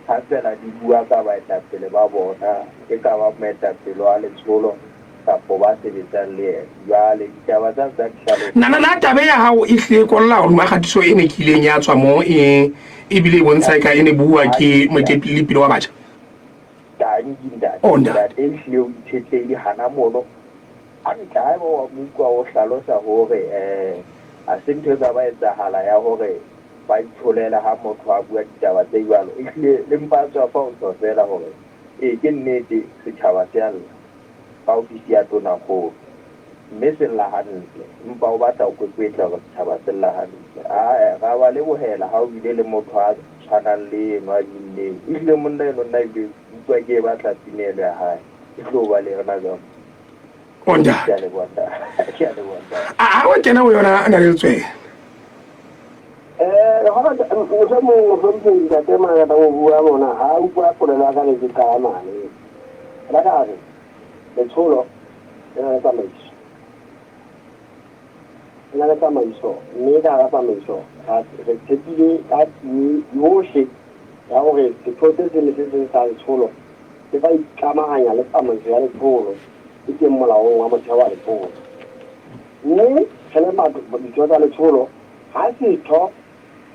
ha fela di bua ka baetapele ba bona e ka ba moetapele wa letsholo kapo ba sebetsang le ena jwale ditaba tsa dihlalo na tabe ya hao e hle kolla gore magatiso e ne ke ileng ya tswa mo e bile bontsha ka ene bua ke mokepile pele wa batjha that e hle o itshetlele hana mono a ntla ba wa mukwa o hlalosa gore a se ntho tsa ba etsahala ya gore ba itsholela ha motho a bua ditaba tse jalo e hle le mpatswa fa o tsofela gore ke nnete setšhaba se alla ba ofisi ya tona go mme se lla hantle mpa o batla o kwetla go setšhaba se lla hantle ga ba le bohela ha o bile le motho a tshwanang le eno a dinneng e hle monna eno nna ebile utlwa ke batla pinelo ya hae e tlo ba le yona jang onda a wa kena o yona a na le tswela ga mo go ka tema ya go bua mona ha o bua polela ka le ka mane la ka re le tsholo ya ka maiso la ka maiso mme ka ga maiso ga re tshepile ka di yohle ya gore se tshotse se le se sa tsholo se ba ikamaganya le tsamaiso ya letsholo e ke molaong wa motheo wa letsholo mme fela batho ditho tsa letsholo ha setho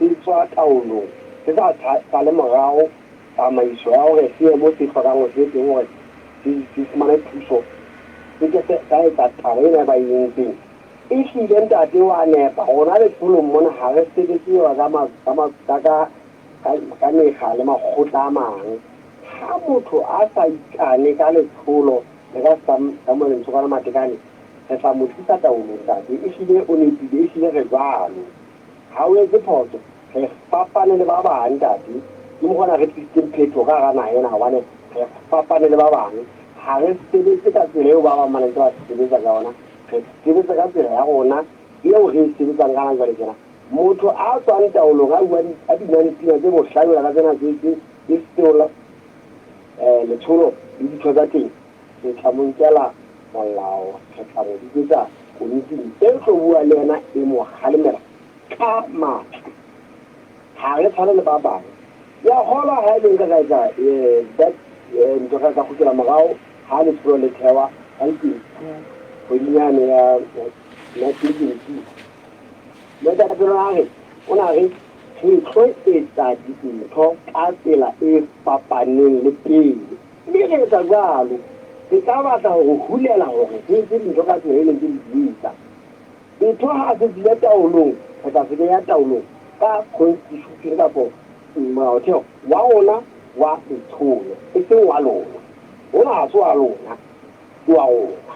se tswa taolong se sa le morago tsamaiso ya gore se ye mo se tlhokang go se teng gore se fumane thuso se ke sa etsa taba ena ba entseng e hlile ntate wa nepa gona letholong mona ga re sebetsiwa ka mekga le makgotla a mangwe ga motho a sa ikane ka letsholo le ka molentsho kana matekane re tla mo tlisa taolong tate e hlile o nepile e hlile re jalo ga o etse phoso re fapane le ba bang tate ke mo gona re tlisitseng phetho ka ga naena gobane re fapane le ba bangwe ga re sebetse ka tsela eo ba ba malentse ba sebetsa ka ona re sebetsa ka tsela ya gona eo re e sebetsang kana jale tsena motho a tswang taolong a dinantsina tse bohlayola ka tsena tse seola letsholo le ditho tsa teng re tla monkela molao re tla mo bitsetsa komiting e tlo bua le ena e mo galemela ka matla ga re tshwane le ba bangwe ya gola ga e leng ka kaetsa ntho ga ka gokela morago ga letsholo le thewa ka lepedi kgwedinyane ya 1922 moetapele a re o na re re tlo etsa dintho ka tsela e fapaneng le pele mme re etsa jalo re ka batla go hulela gore re etse dintho ka tsela e leng ke ditsa dintho ga se dile taolong re tla se ya taolong ka constitution kapo molaotheo wa rona wa letsholo e seng wa lona ona ga se wa lona ke wa rona